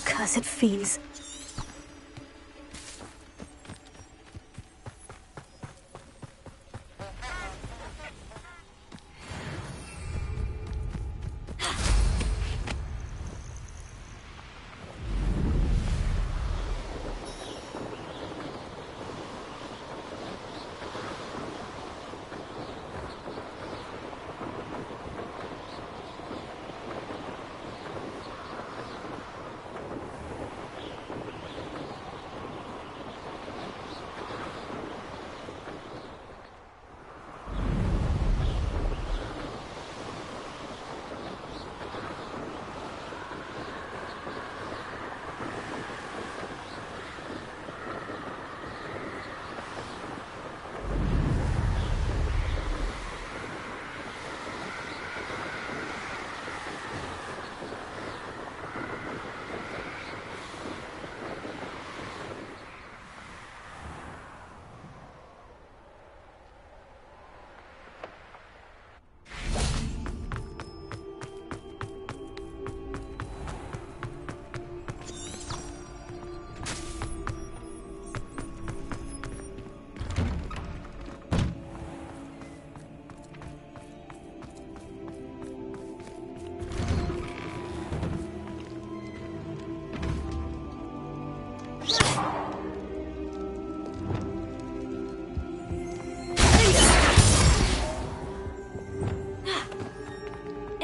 Cursed fiends.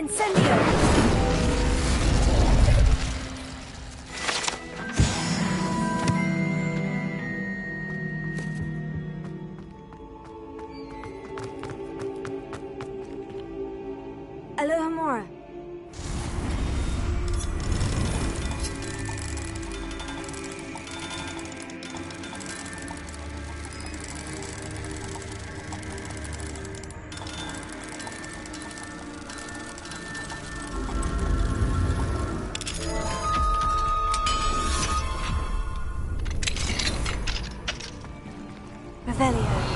Incendio! Aloha Mora. Revelio.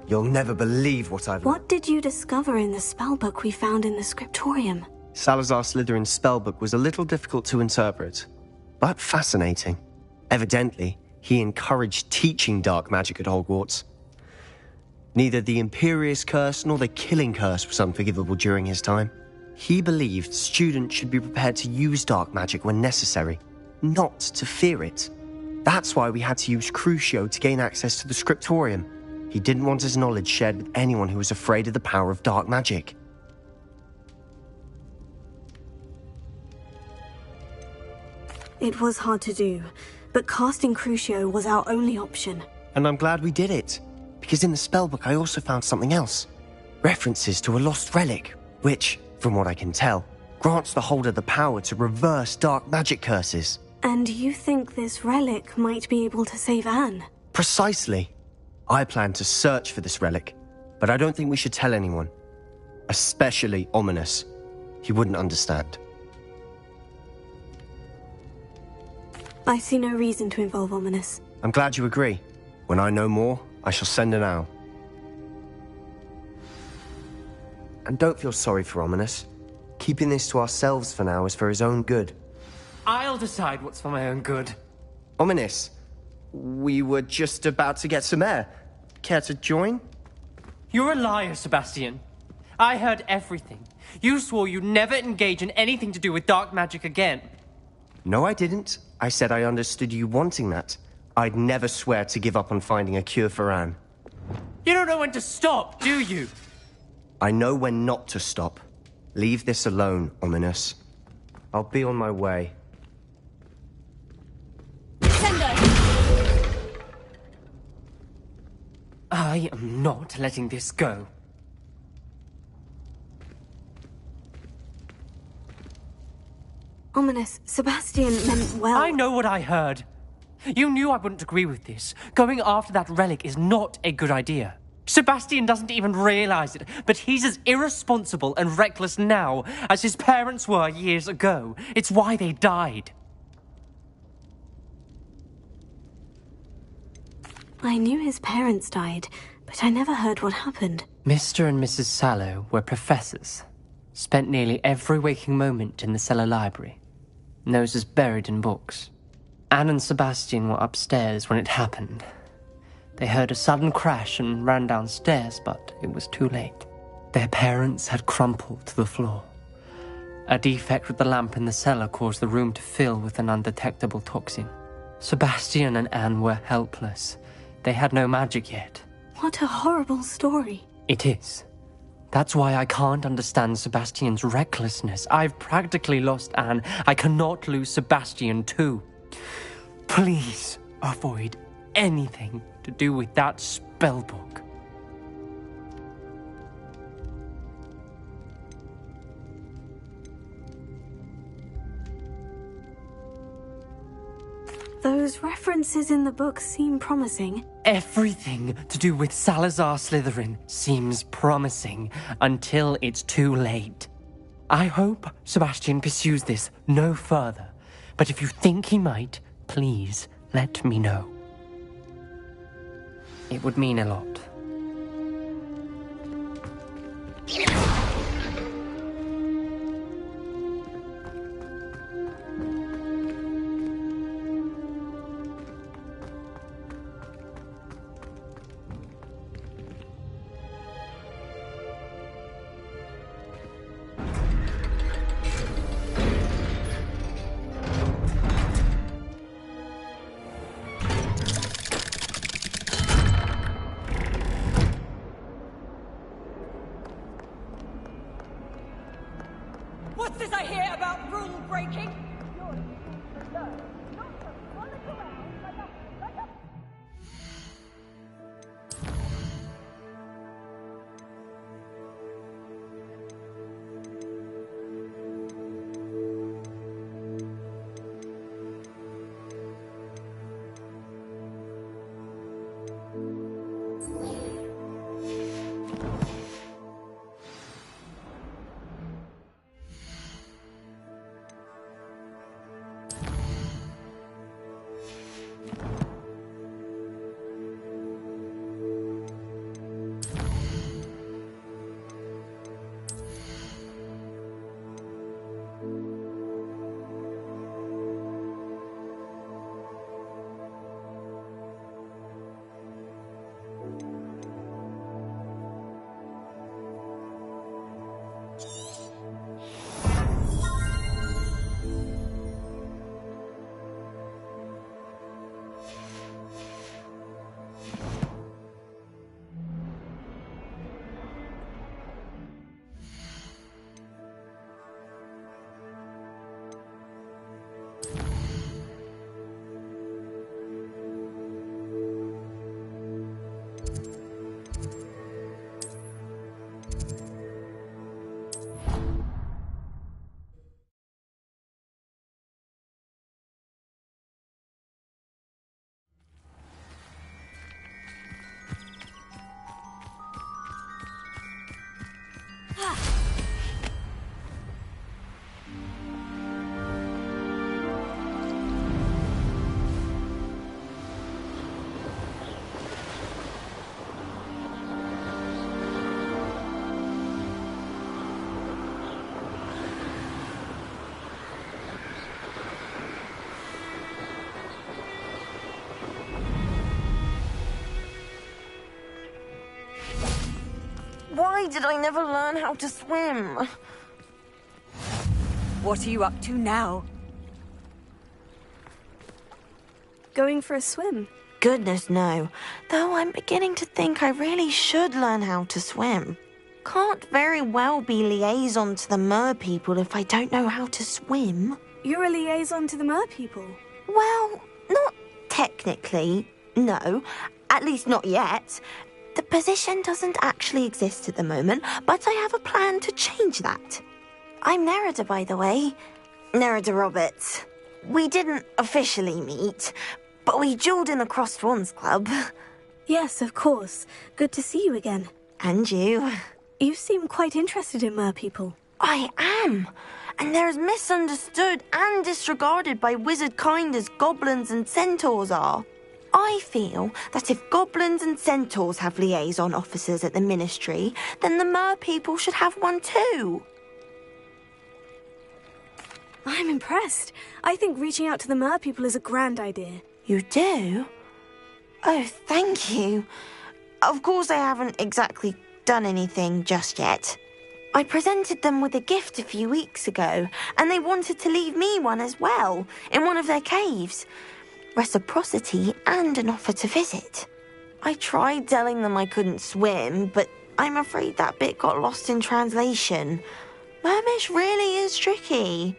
You'll never believe what I've... What did you discover in the spellbook we found in the scriptorium? Salazar Slytherin's spellbook was a little difficult to interpret, but fascinating. Evidently, he encouraged teaching dark magic at Hogwarts. Neither the Imperious Curse nor the Killing Curse was unforgivable during his time. He believed students should be prepared to use dark magic when necessary, not to fear it. That's why we had to use Crucio to gain access to the scriptorium. He didn't want his knowledge shared with anyone who was afraid of the power of dark magic. It was hard to do, but casting Crucio was our only option. And I'm glad we did it, because in the spellbook I also found something else. References to a lost relic, which, from what I can tell, grants the holder the power to reverse dark magic curses. And you think this relic might be able to save Anne? Precisely. I plan to search for this relic, but I don't think we should tell anyone. Especially Ominous. He wouldn't understand. I see no reason to involve Ominous. I'm glad you agree. When I know more, I shall send an owl. And don't feel sorry for Ominous. Keeping this to ourselves for now is for his own good. I'll decide what's for my own good. Ominous, we were just about to get some air. Care to join? You're a liar, Sebastian. I heard everything. You swore you'd never engage in anything to do with dark magic again. No, I didn't. I said I understood you wanting that. I'd never swear to give up on finding a cure for Anne. You don't know when to stop, do you? I know when not to stop. Leave this alone, Ominous. I'll be on my way. I am not letting this go. Ominous. Sebastian meant well. I know what I heard. You knew I wouldn't agree with this. Going after that relic is not a good idea. Sebastian doesn't even realize it, but he's as irresponsible and reckless now as his parents were years ago. It's why they died. I knew his parents died, but I never heard what happened. Mr. and Mrs. Sallow were professors. Spent nearly every waking moment in the cellar library. Noses buried in books. Anne and Sebastian were upstairs when it happened. They heard a sudden crash and ran downstairs, but it was too late. Their parents had crumpled to the floor. A defect with the lamp in the cellar caused the room to fill with an undetectable toxin. Sebastian and Anne were helpless. They had no magic yet. What a horrible story. It is. That's why I can't understand Sebastian's recklessness. I've practically lost Anne. I cannot lose Sebastian too. Please avoid anything to do with that spellbook. Those references in the book seem promising. Everything to do with Salazar Slytherin seems promising until it's too late. I hope Sebastian pursues this no further, but if you think he might, please let me know. It would mean a lot. What's this I hear about rule breaking? Why did I never learn how to swim? What are you up to now? Going for a swim? Goodness, no. Though I'm beginning to think I really should learn how to swim. Can't very well be liaison to the mer people if I don't know how to swim. You're a liaison to the mer people? Well, not technically, no. At least not yet. The position doesn't actually exist at the moment, but I have a plan to change that. I'm Nerida, by the way. Nerida Roberts. We didn't officially meet, but we duelled in the Crossed Swans Club. Yes, of course. Good to see you again. And you. You seem quite interested in merpeople. I am. And they're as misunderstood and disregarded by wizard kind as goblins and centaurs are. I feel that if goblins and centaurs have liaison officers at the Ministry, then the merpeople should have one too. I'm impressed. I think reaching out to the merpeople is a grand idea. You do? Oh, thank you. Of course I haven't exactly done anything just yet. I presented them with a gift a few weeks ago, and they wanted to leave me one as well, in one of their caves. Reciprocity and an offer to visit. I tried telling them I couldn't swim, but I'm afraid that bit got lost in translation. Mermish really is tricky.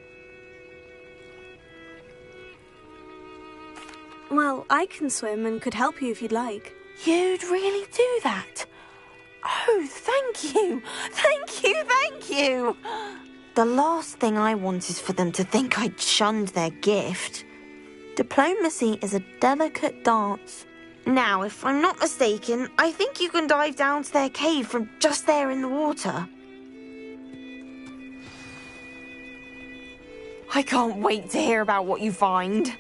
Well, I can swim and could help you if you'd like. You'd really do that? Oh, thank you! Thank you, thank you! The last thing I want is for them to think I'd shunned their gift. Diplomacy is a delicate dance. Now, if I'm not mistaken, I think you can dive down to their cave from just there in the water. I can't wait to hear about what you find.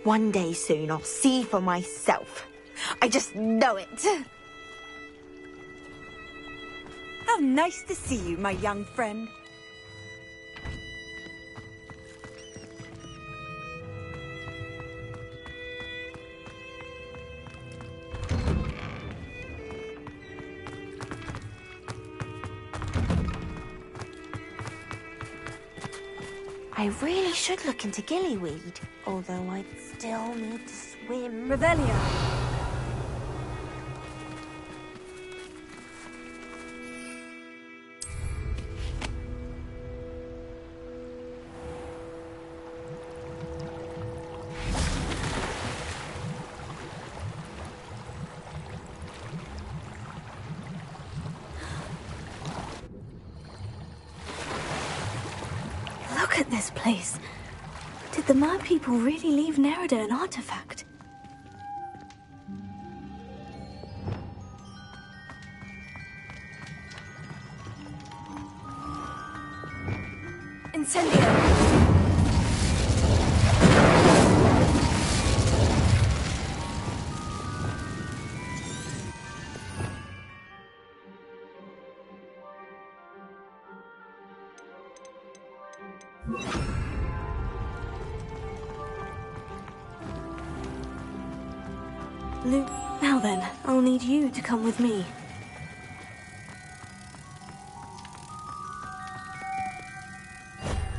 One day soon I'll see for myself. I just know it. How nice to see you, my young friend. I really should look into gillyweed, although I'd still need to swim. Revelio. Look at this place. Did the merpeople really leave Nerida an artifact? Incendio! Now then, I'll need you to come with me.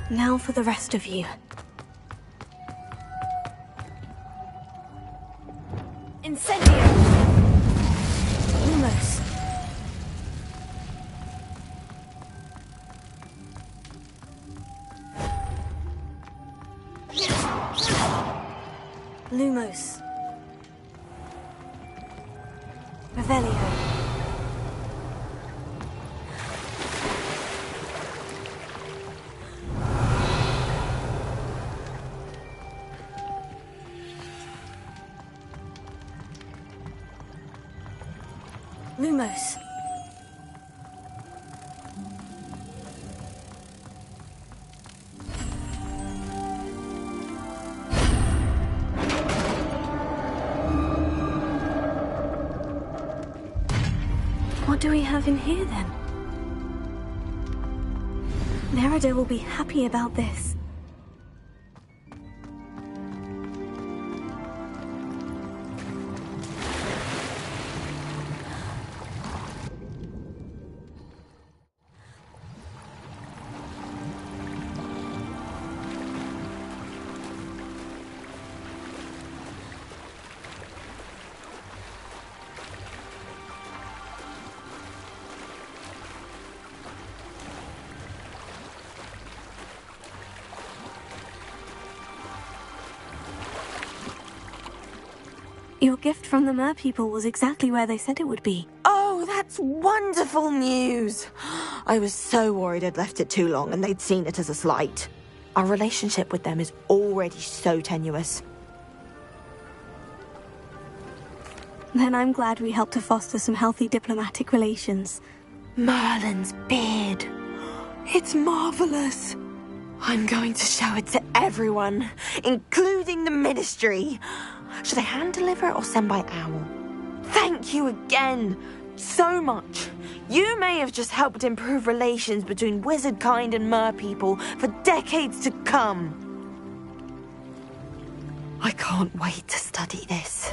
Now for the rest of you. Incendio! Lumos. Lumos. Revelio. Lumos. What do we have in here, then? Nerida will be happy about this. Your gift from the merpeople was exactly where they said it would be. Oh! That's wonderful news. I was so worried I'd left it too long and they'd seen it as a slight. Our relationship with them is already so tenuous. Then I'm glad we helped to foster some healthy diplomatic relations. Merlin's beard. It's marvelous. I'm going to show it to everyone, including the Ministry. Should I hand deliver it or send by owl? Thank you again so much. You may have just helped improve relations between wizard kind and mer people for decades to come. I can't wait to study this.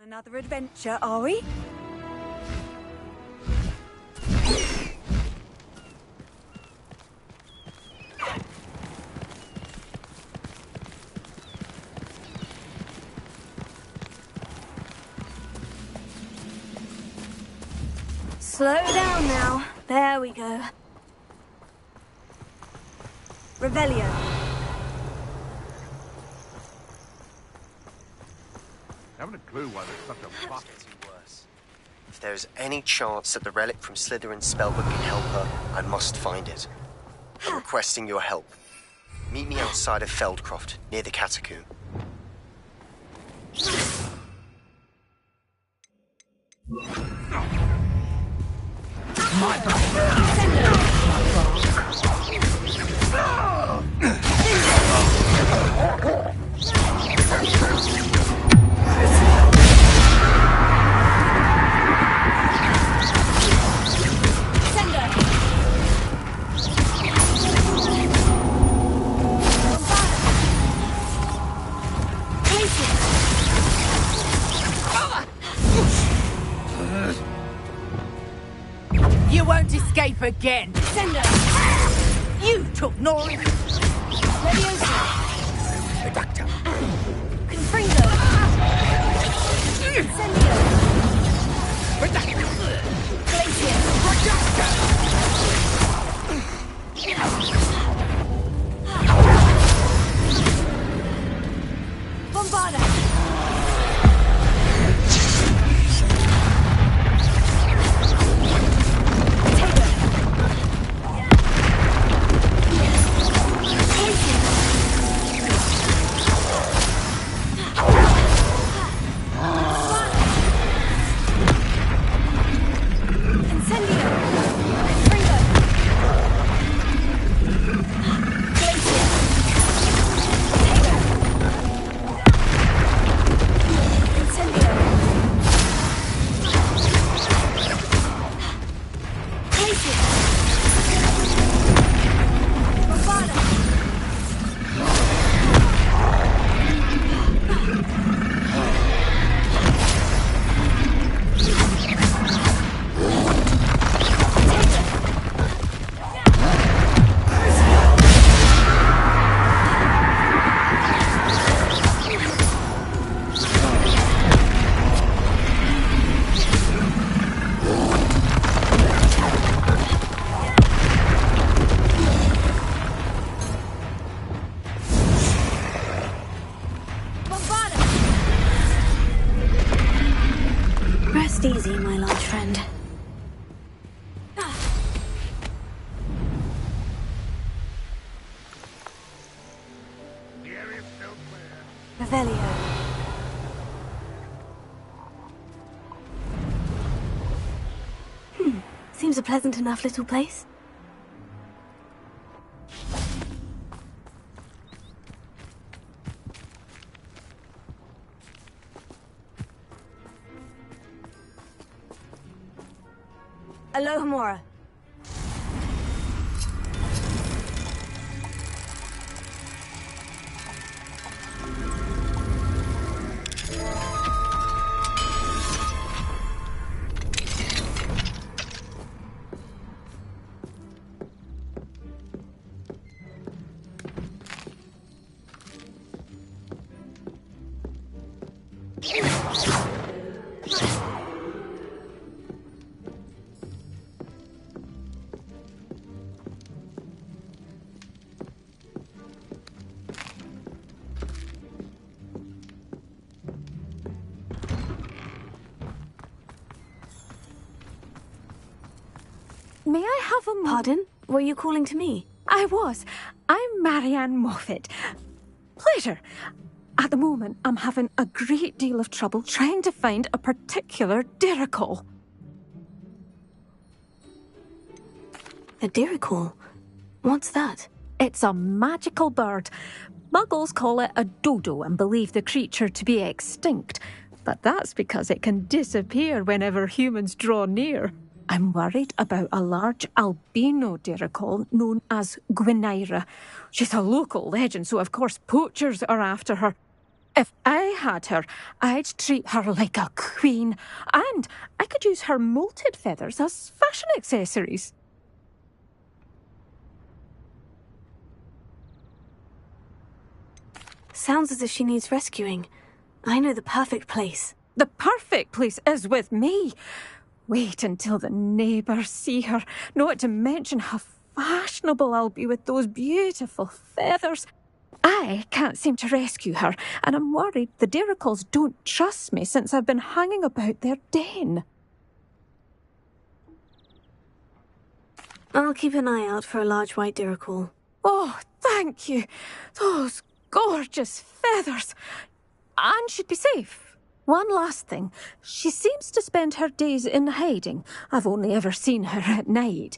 Another adventure, are we? Slow down now. There we go. Revelio. I haven't a clue why there's such a fuss. If there is any chance that the relic from Slytherin's spellbook can help her, I must find it. I'm requesting your help. Meet me outside of Feldcroft, near the catacomb. You won't escape again. Sender! You took Nori. Leviosa. Reductor. Confringo. Incendio. Reductor. Glacier. Reductor. Rest easy, my large friend. Revelio. Seems a pleasant enough little place. Alohomora. May I have a moment? Pardon? Were you calling to me? I was. I'm Marianne Moffat. Pleasure. At the moment, I'm having a great deal of trouble trying to find a particular diricol. A diricol? What's that? It's a magical bird. Muggles call it a dodo and believe the creature to be extinct. But that's because it can disappear whenever humans draw near. I'm worried about a large albino diricol known as Gwynaira. She's a local legend, so of course poachers are after her. If I had her, I'd treat her like a queen, and I could use her molted feathers as fashion accessories. Sounds as if she needs rescuing. I know the perfect place. The perfect place is with me. Wait until the neighbours see her, not to mention how fashionable I'll be with those beautiful feathers. I can't seem to rescue her, and I'm worried the diricols don't trust me since I've been hanging about their den. I'll keep an eye out for a large white diricol. Oh, thank you. Those gorgeous feathers. And she'd be safe. One last thing. She seems to spend her days in hiding. I've only ever seen her at night.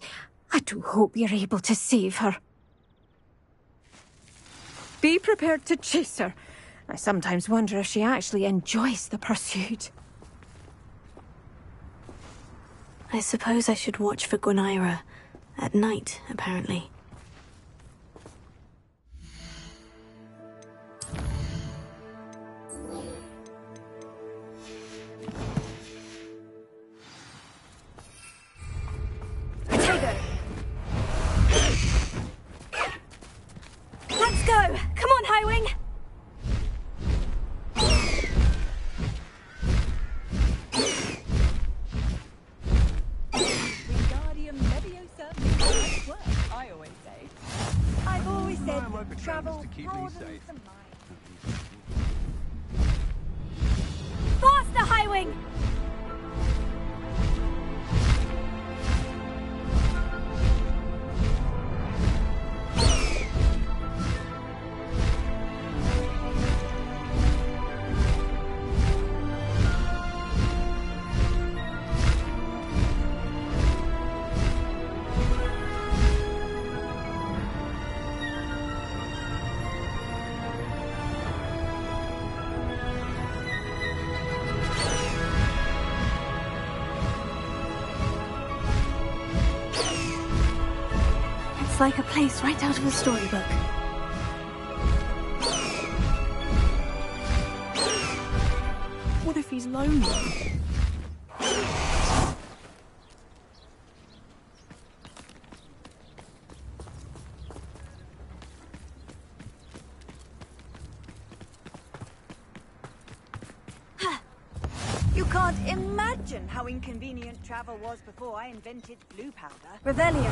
I do hope you're able to save her. Be prepared to chase her. I sometimes wonder if she actually enjoys the pursuit. I suppose I should watch for Gwynaira. At night, apparently. Let's go! Come on, Highwing! I always say. I've always said that travel broadens the mind. Looks like a place right out of a storybook. What if he's lonely? You can't imagine how inconvenient travel was before I invented blue powder. Revelio.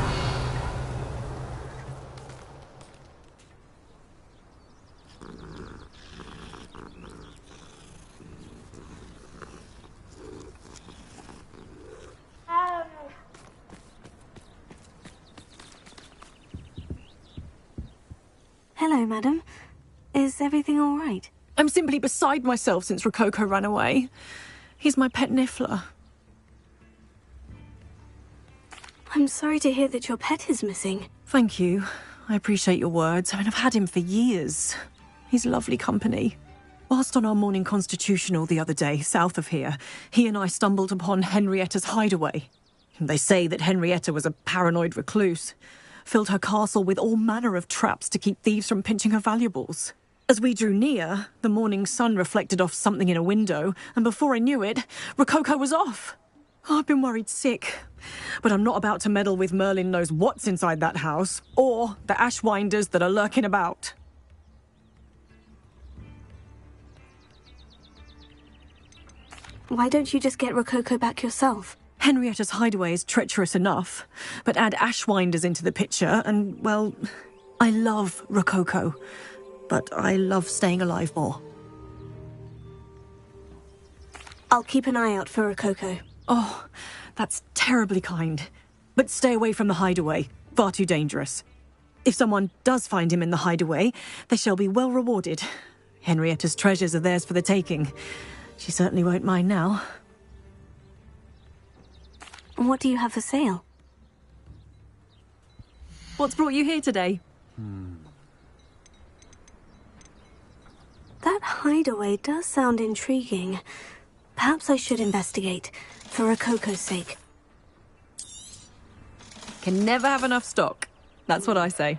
Hello, madam. Is everything all right? I'm simply beside myself since Rococo ran away. He's my pet niffler. I'm sorry to hear that your pet is missing. Thank you. I appreciate your words. I mean, I've had him for years. He's lovely company. Whilst on our morning constitutional the other day, south of here, he and I stumbled upon Henrietta's hideaway. They say that Henrietta was a paranoid recluse, filled her castle with all manner of traps to keep thieves from pinching her valuables. As we drew near, the morning sun reflected off something in a window, and before I knew it, Rococo was off. I've been worried sick, but I'm not about to meddle with Merlin knows what's inside that house, or the ashwinders that are lurking about. Why don't you just get Rococo back yourself? Henrietta's hideaway is treacherous enough, but add ashwinders into the picture, and, well, I love Rococo. But I love staying alive more. I'll keep an eye out for Rococo. Oh, that's terribly kind. But stay away from the hideaway. Far too dangerous. If someone does find him in the hideaway, they shall be well rewarded. Henrietta's treasures are theirs for the taking. She certainly won't mind now. What do you have for sale? What's brought you here today? That hideaway does sound intriguing. Perhaps I should investigate, for Rococo's sake. Can never have enough stock. That's what I say.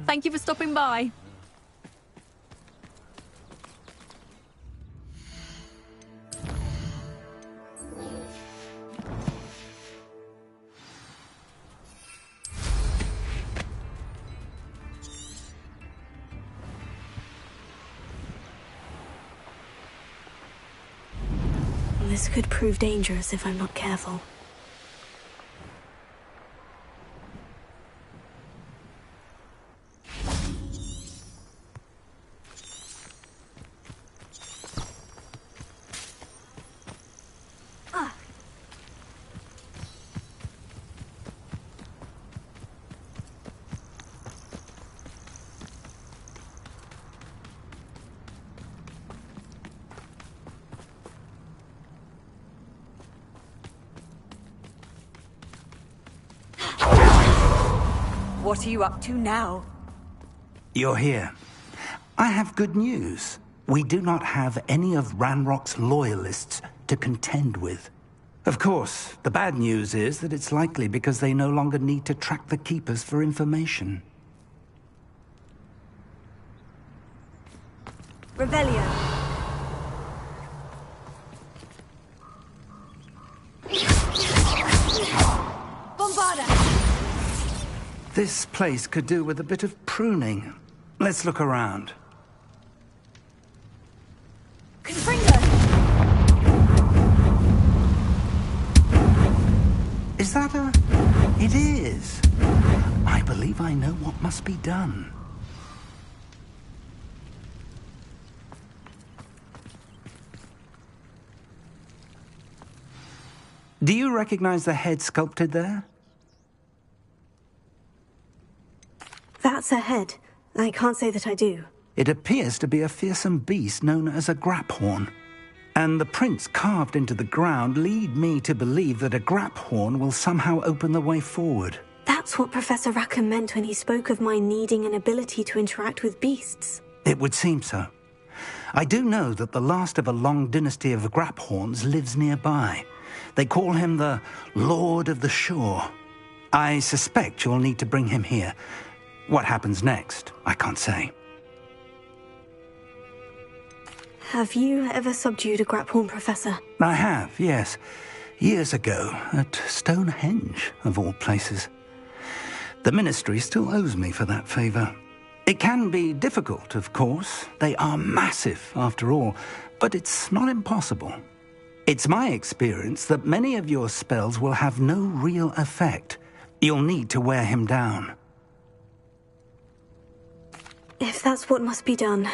Thank you for stopping by. This could prove dangerous if I'm not careful. What are you up to now? You're here. I have good news. We do not have any of Ranrock's loyalists to contend with. Of course, the bad news is that it's likely because they no longer need to track the Keepers for information. Revelio. Bombarda! This place could do with a bit of pruning. Let's look around. Confringo! Is that a... It is. I believe I know what must be done. Do you recognize the head sculpted there? That's a head. I can't say that I do. It appears to be a fearsome beast known as a graphorn. And the prints carved into the ground lead me to believe that a grap horn will somehow open the way forward. That's what Professor Rackham meant when he spoke of my needing an ability to interact with beasts. It would seem so. I do know that the last of a long dynasty of grap horns lives nearby. They call him the Lord of the Shore. I suspect you'll need to bring him here. What happens next, I can't say. Have you ever subdued a graphorn, Professor? I have, yes. Years ago, at Stonehenge, of all places. The Ministry still owes me for that favour. It can be difficult, of course. They are massive, after all, but it's not impossible. It's my experience that many of your spells will have no real effect. You'll need to wear him down. If that's what must be done,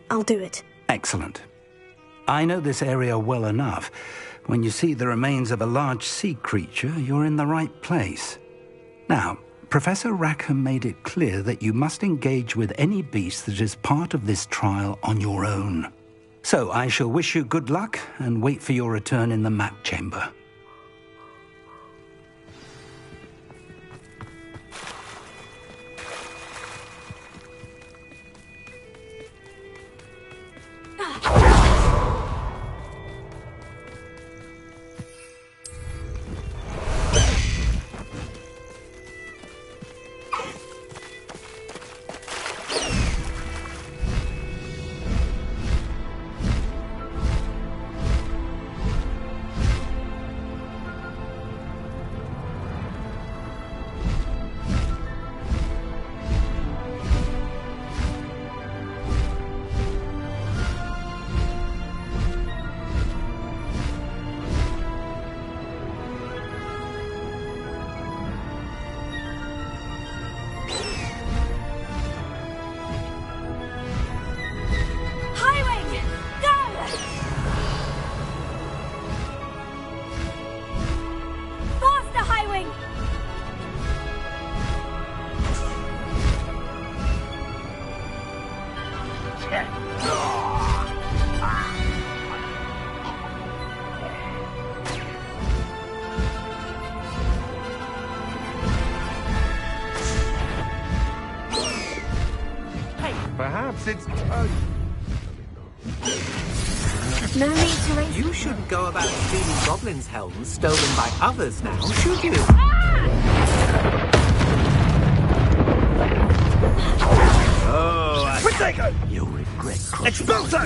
I'll do it. Excellent. I know this area well enough. When you see the remains of a large sea creature, you're in the right place. Now, Professor Rackham made it clear that you must engage with any beast that is part of this trial on your own. So I shall wish you good luck and wait for your return in the map chamber. Perhaps it's time. No need to raise... You shouldn't go about stealing goblins' helms stolen by others now, should you? Oh, Protego! You'll regret crossing. Expulso!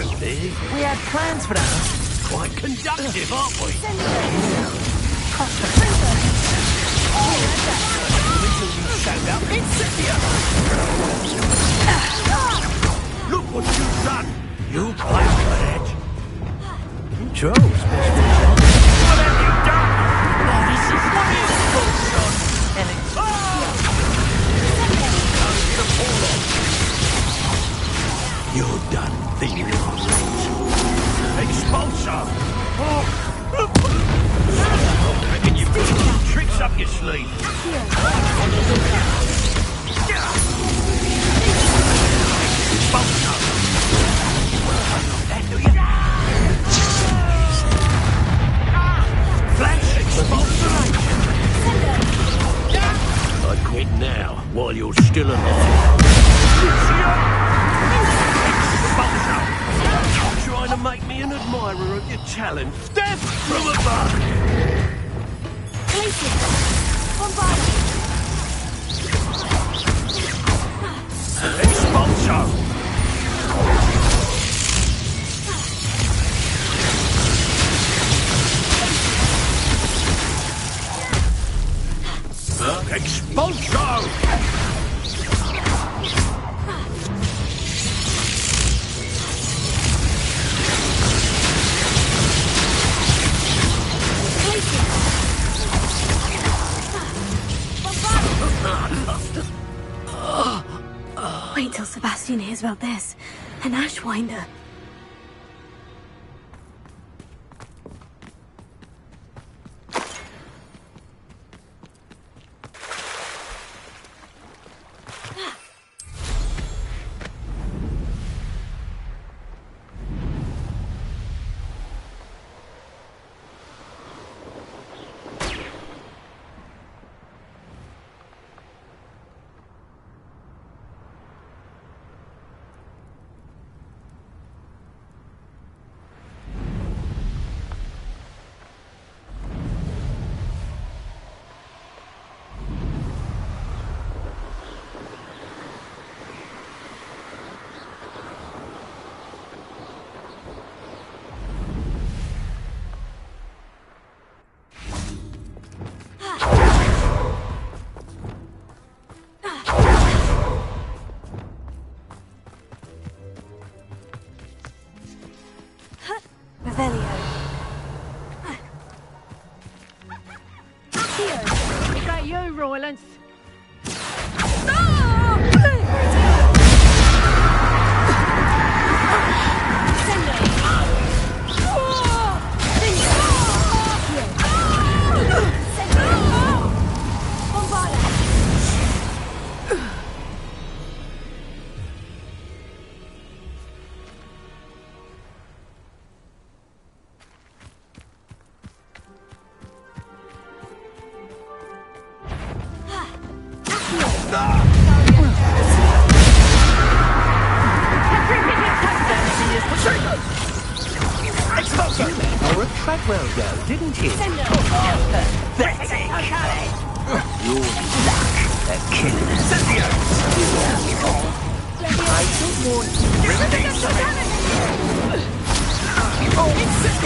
We had plans for that. Quite conductive, aren't we? Cross the Until you stand up, Incendia! Look what you've done! You played for it! Joe's What have you done? This is what is bullshot! And it's... You're done, thieving Expulso! Reckon you've got some tricks up your sleeve. I quit now, while you're still alive. Trying to make me an admirer of your talent. Death from above! Expulso! Expulso! Wait till Sebastian hears about this. An Ashwinder. quite well, though, didn't he? Pathetic! Your luck, they're killing us. I don't want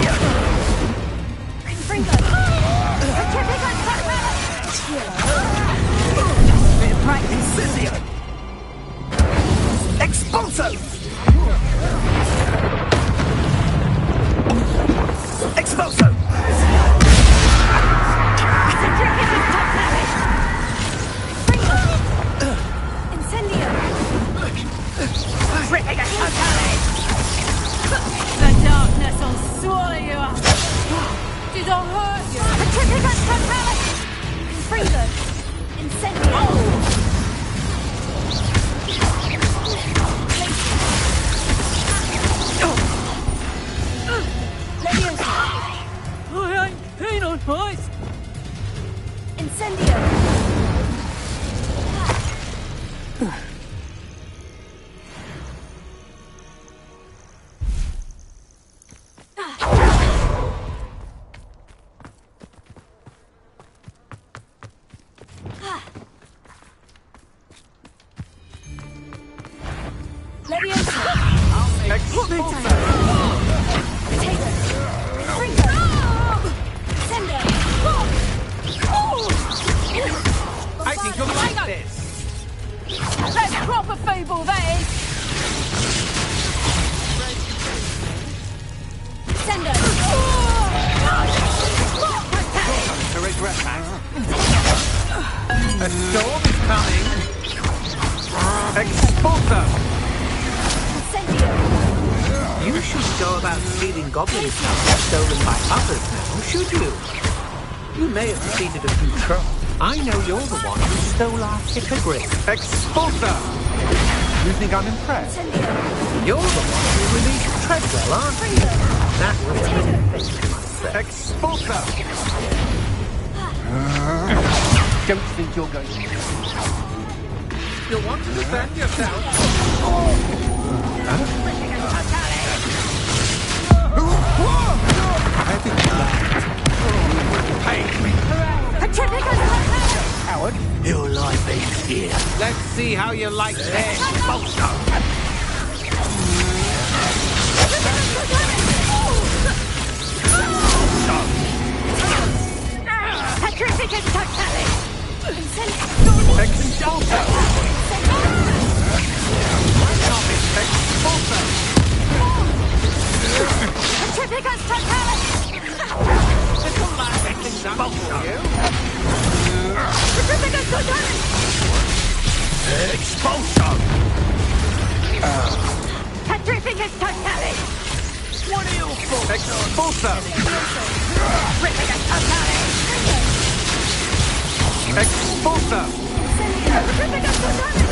Incendio! Incendio! Expulso! Expulso! Incendio! The darkness will swallow you up! Did I hurt you? Confringo! Incendio! I ain't keen on fights! Incendio! I think you'll like this. That's proper feeble, that is! Sendo! To regret that. A storm is coming. Expulso! You should go about stealing goblin stuff stolen by others now, should you? You may have defeated a few trolls. I know you're the one who stole our hippogriff. Expulso! You think I'm impressed? You're the one who released Treadwell, aren't you? That was a mistake, I must say. Expulso! Don't think you're going to... You'll want to defend yourself. I think Howard, your life ends here. Let's see how you like this. Petrificus totalis! Expulso! Petrificus totalis! Little lad, expulso! Petrificus totalis! Expulso! Petrificus totalis! What are you for? Expulso! Petrificus totalis! Expulso! Petrificus totalis!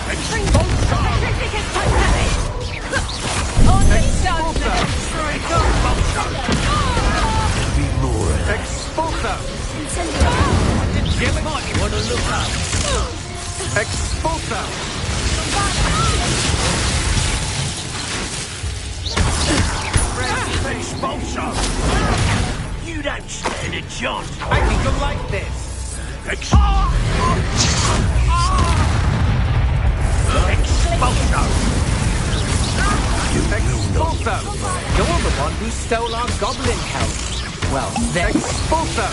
Expulso! Petrificus totalis! On the Expulso! Expulso! Be more. Expulso! You might want to look up. Expulso! Expulso! You don't stand a chance. I think you'll like this. Expulso! Expulso! Expulso! You're the one who stole our goblin help. Well, then... Expulso!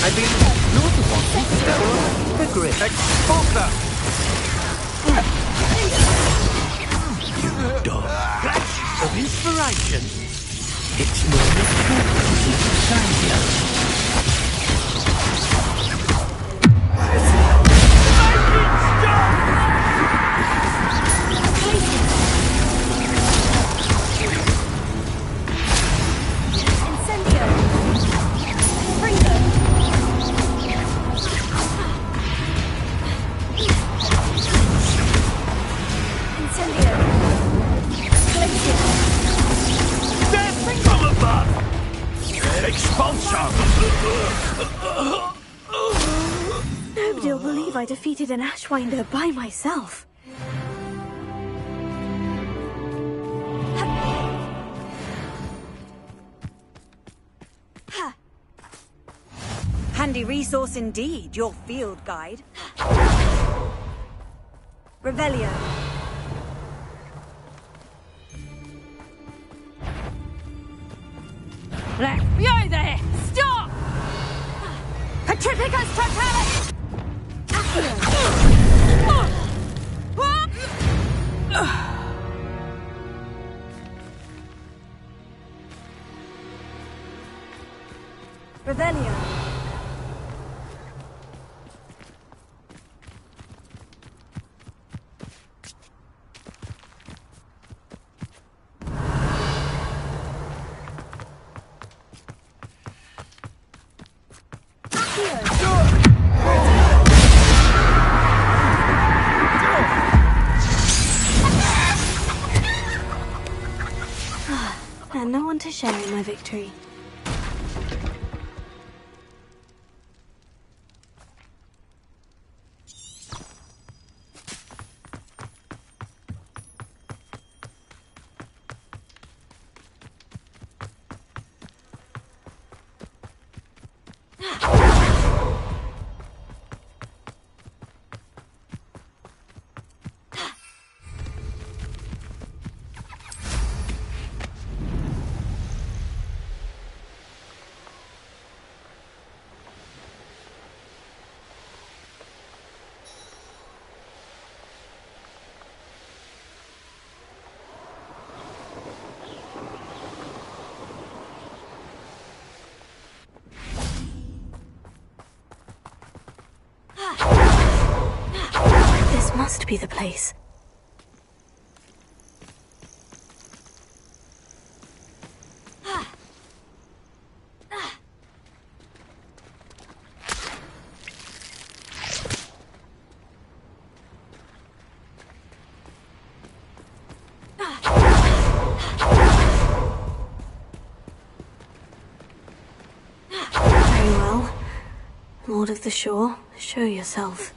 I mean, you're the one who stole our hippogriff. Expulso! You dog. Flash of inspiration. It's no Nobody'll believe I defeated an Ashwinder by myself. handy resource indeed, your field guide. Revelio. You there! Stop! Petrificus totalis! Revelio. And no one to share in my victory. This must be the place. Very well. Lord of the Shore, show yourself.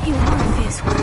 You are a fierce one.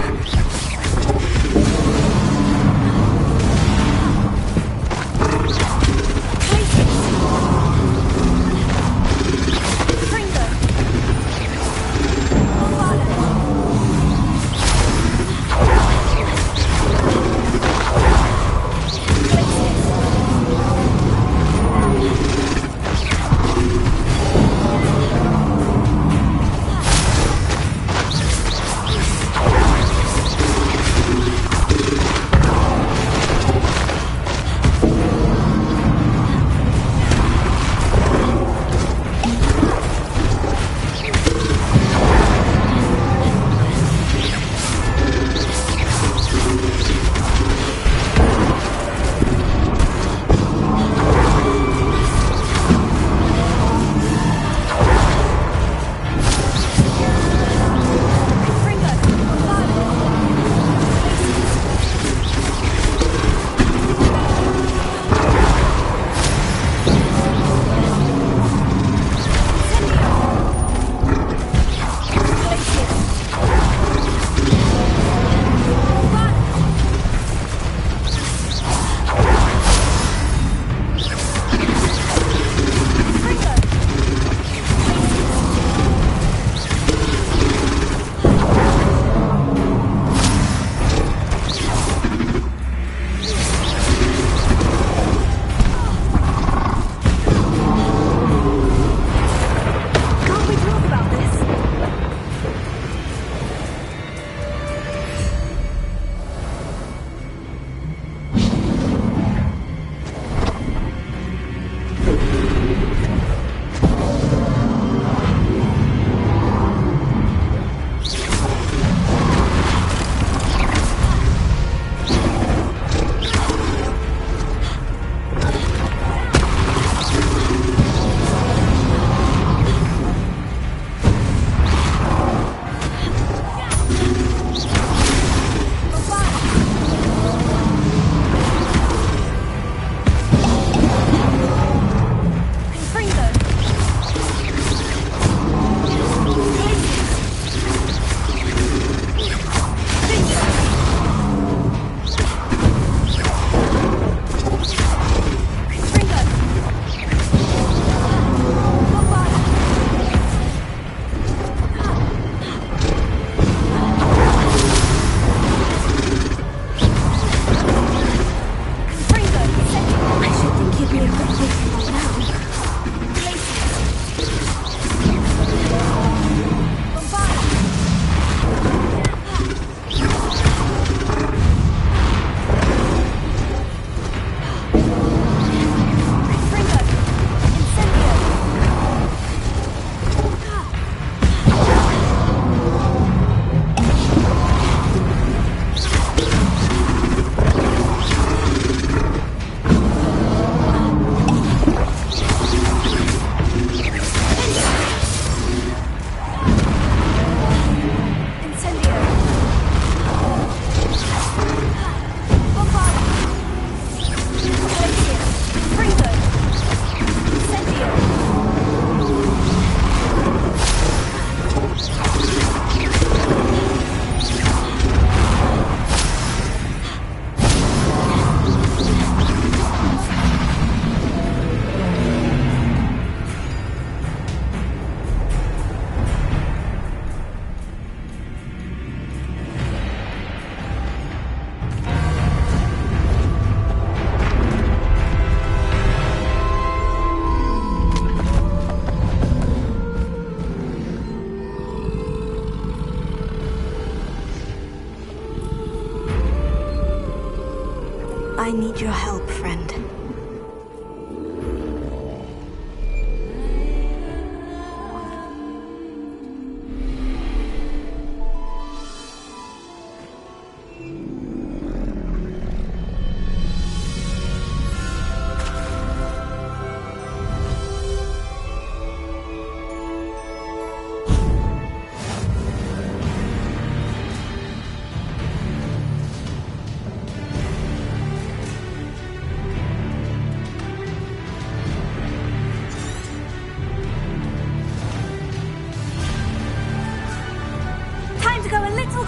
I need your help, friend.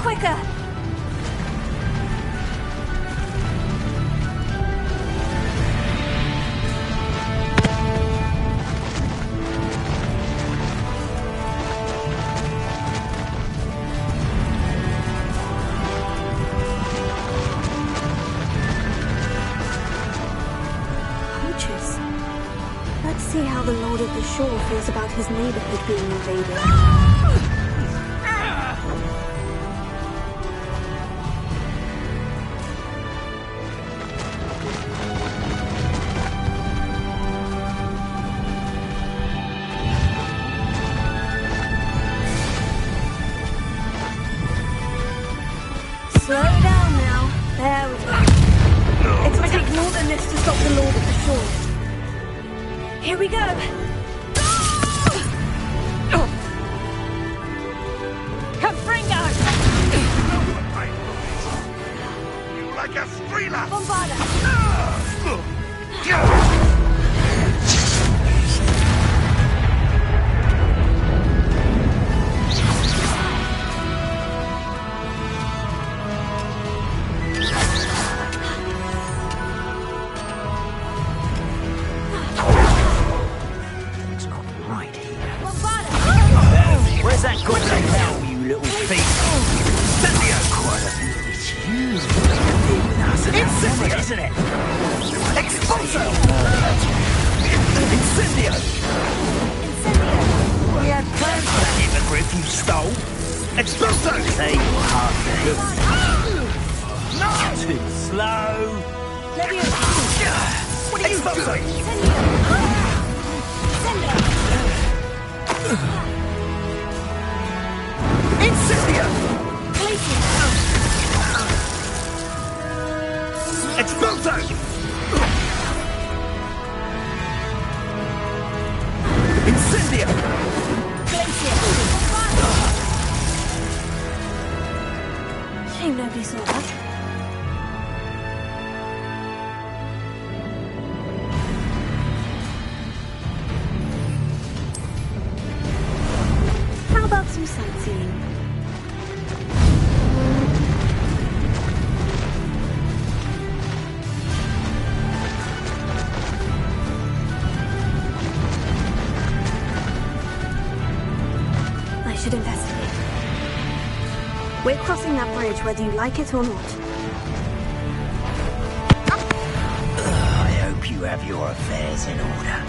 Quicker! Poachers. Let's see how the Lord of the Shore feels about his neighborhood being invaded. Slow down now. There we go. It's going to take more than this to stop the Lord of the Shore. Here we go. Confringo! You like a streamer! Bombarda! Where's that goblin hell, you little thief? Incendio! It's you. Incendio, isn't it? Expulso! Incendio! We had plans for that hippogriff you stole. Expulso! Say you're hard to hit. No! Too slow. What are you doing? Incendio! Expulso! Incendio! Shame nobody saw that. How about some sightseeing? I should investigate. We're crossing that bridge whether you like it or not. I hope you have your affairs in order.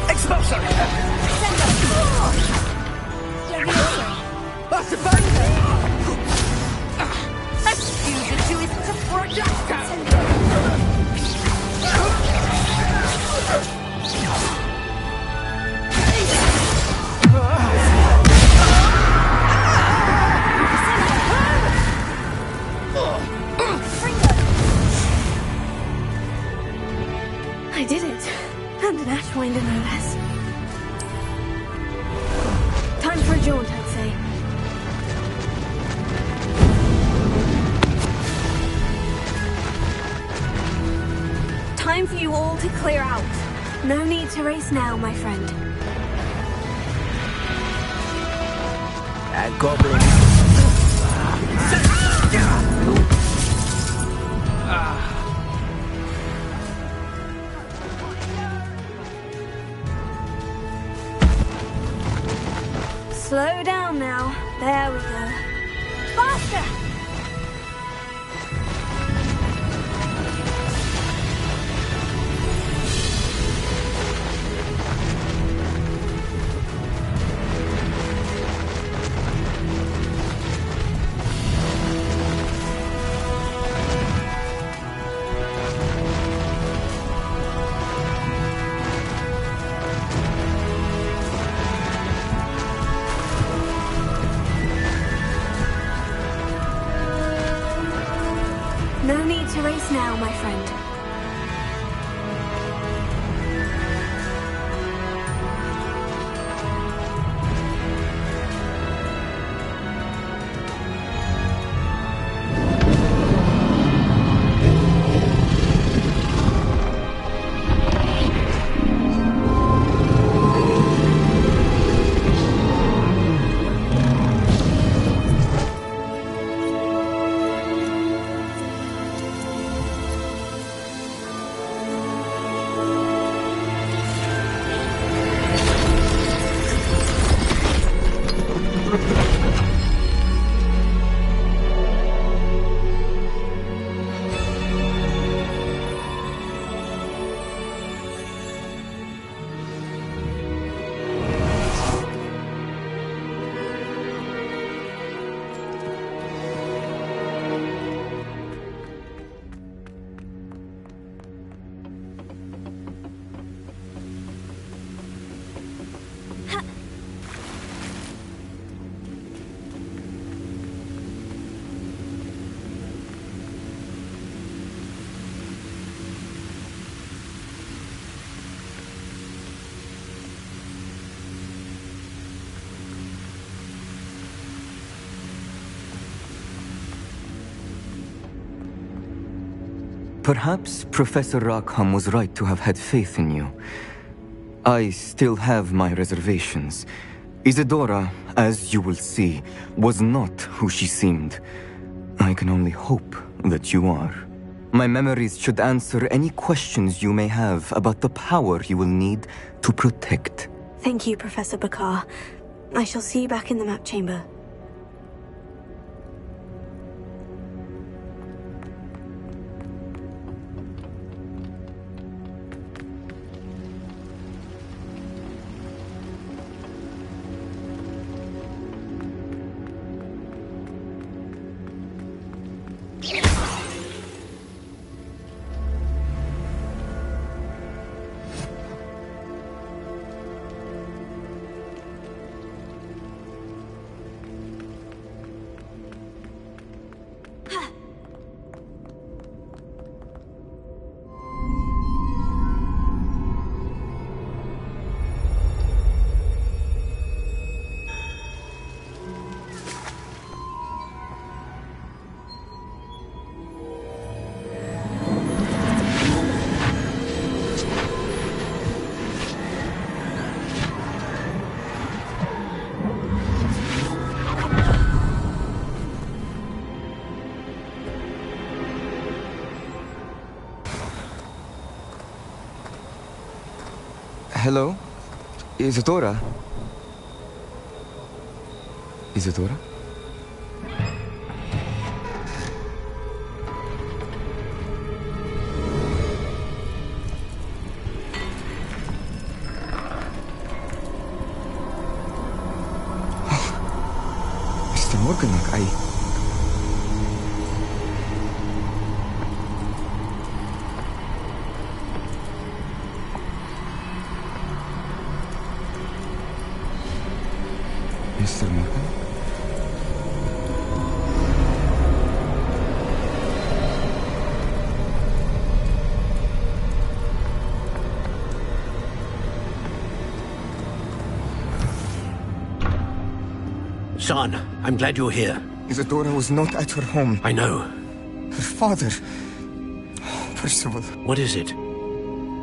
Expulso! That's the I did it. And an Ashwinder, no less. Time for a jaunt, I'd say. Time for you all to clear out. No need to race now, my friend. That goblin. Slow down now. There we go. Faster! No need to race now, my friend. Perhaps Professor Rackham was right to have had faith in you. I still have my reservations. Isadora, as you will see, was not who she seemed. I can only hope that you are. My memories should answer any questions you may have about the power you will need to protect. Thank you, Professor Bakar. I shall see you back in the map chamber. Hello? Isadora? Isadora? Mr. Morganach, Mr. Morgan? Son, I'm glad you're here. Isadora was not at her home. I know. Her father... Percival. What is it?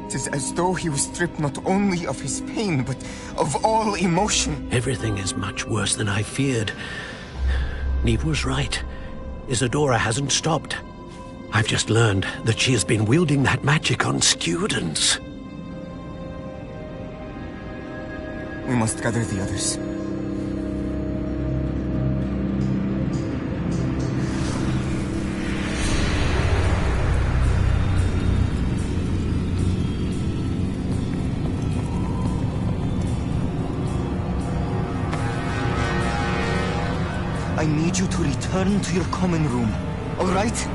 It is as though he was stripped not only of his pain, but of all emotion. Everything is much worse than I feared. Neve was right. Isadora hasn't stopped. I've just learned that she has been wielding that magic on students. We must gather the others. I need you to return to your common room, all right?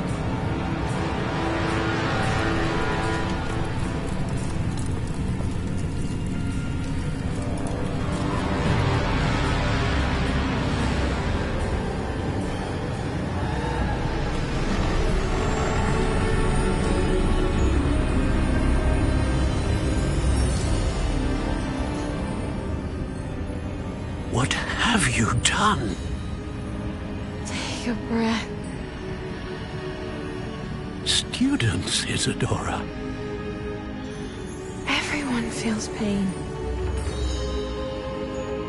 done? Take a breath. Students, Isadora. Everyone feels pain.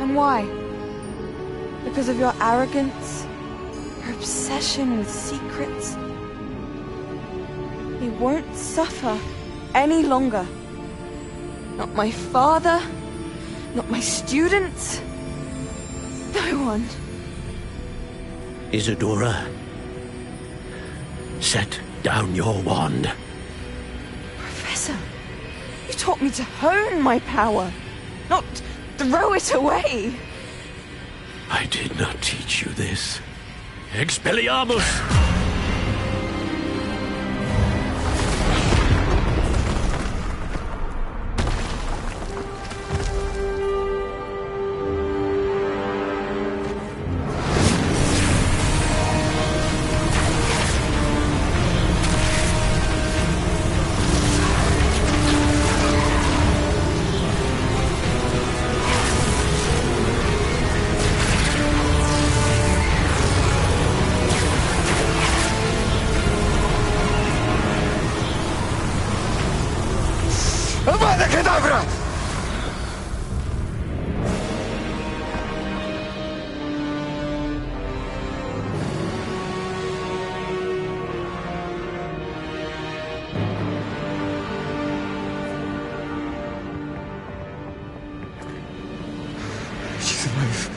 And why? Because of your arrogance? Your obsession with secrets? We won't suffer any longer. Not my father, not my students, no one. Isadora, set down your wand. Professor, you taught me to hone my power, not throw it away. I did not teach you this. Expelliarmus! Avada Kedavra! She's alive.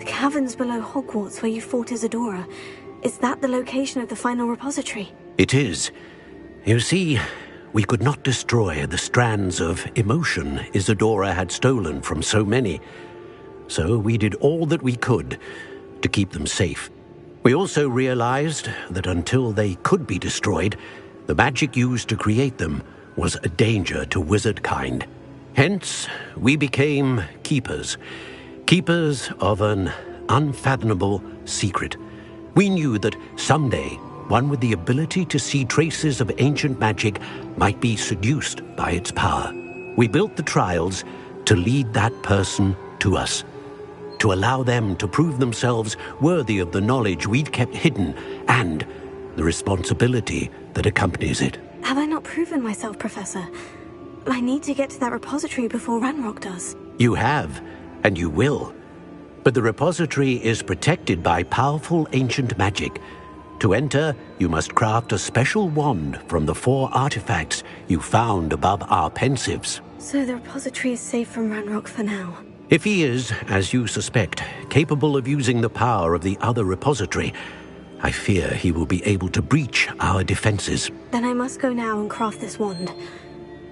Caverns below Hogwarts where you fought Isadora. Is that the location of the final repository? It is. You see, we could not destroy the strands of emotion Isadora had stolen from so many. So we did all that we could to keep them safe. We also realized that until they could be destroyed, the magic used to create them was a danger to wizard kind. Hence, we became keepers. Keepers of an unfathomable secret. We knew that someday, one with the ability to see traces of ancient magic might be seduced by its power. We built the trials to lead that person to us, to allow them to prove themselves worthy of the knowledge we'd kept hidden and the responsibility that accompanies it. Have I not proven myself, Professor? I need to get to that repository before Ranrock does. You have, and you will. But the repository is protected by powerful ancient magic. To enter, you must craft a special wand from the 4 artifacts you found above our pensives. So the repository is safe from Ranrock for now. If he is, as you suspect, capable of using the power of the other repository, I fear he will be able to breach our defenses. Then I must go now and craft this wand.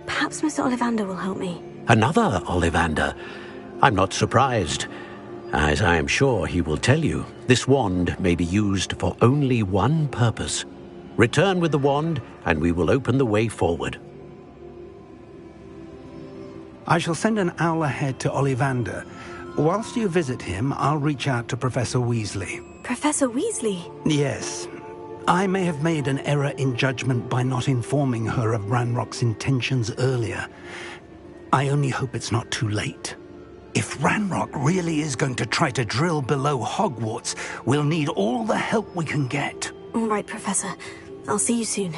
Perhaps Mr. Ollivander will help me. Another Ollivander? I'm not surprised. As I am sure he will tell you, this wand may be used for only one purpose. Return with the wand, and we will open the way forward. I shall send an owl ahead to Ollivander. Whilst you visit him, I'll reach out to Professor Weasley. Professor Weasley? Yes. I may have made an error in judgment by not informing her of Ranrock's intentions earlier. I only hope it's not too late. If Ranrock really is going to try to drill below Hogwarts, we'll need all the help we can get. All right, Professor. I'll see you soon.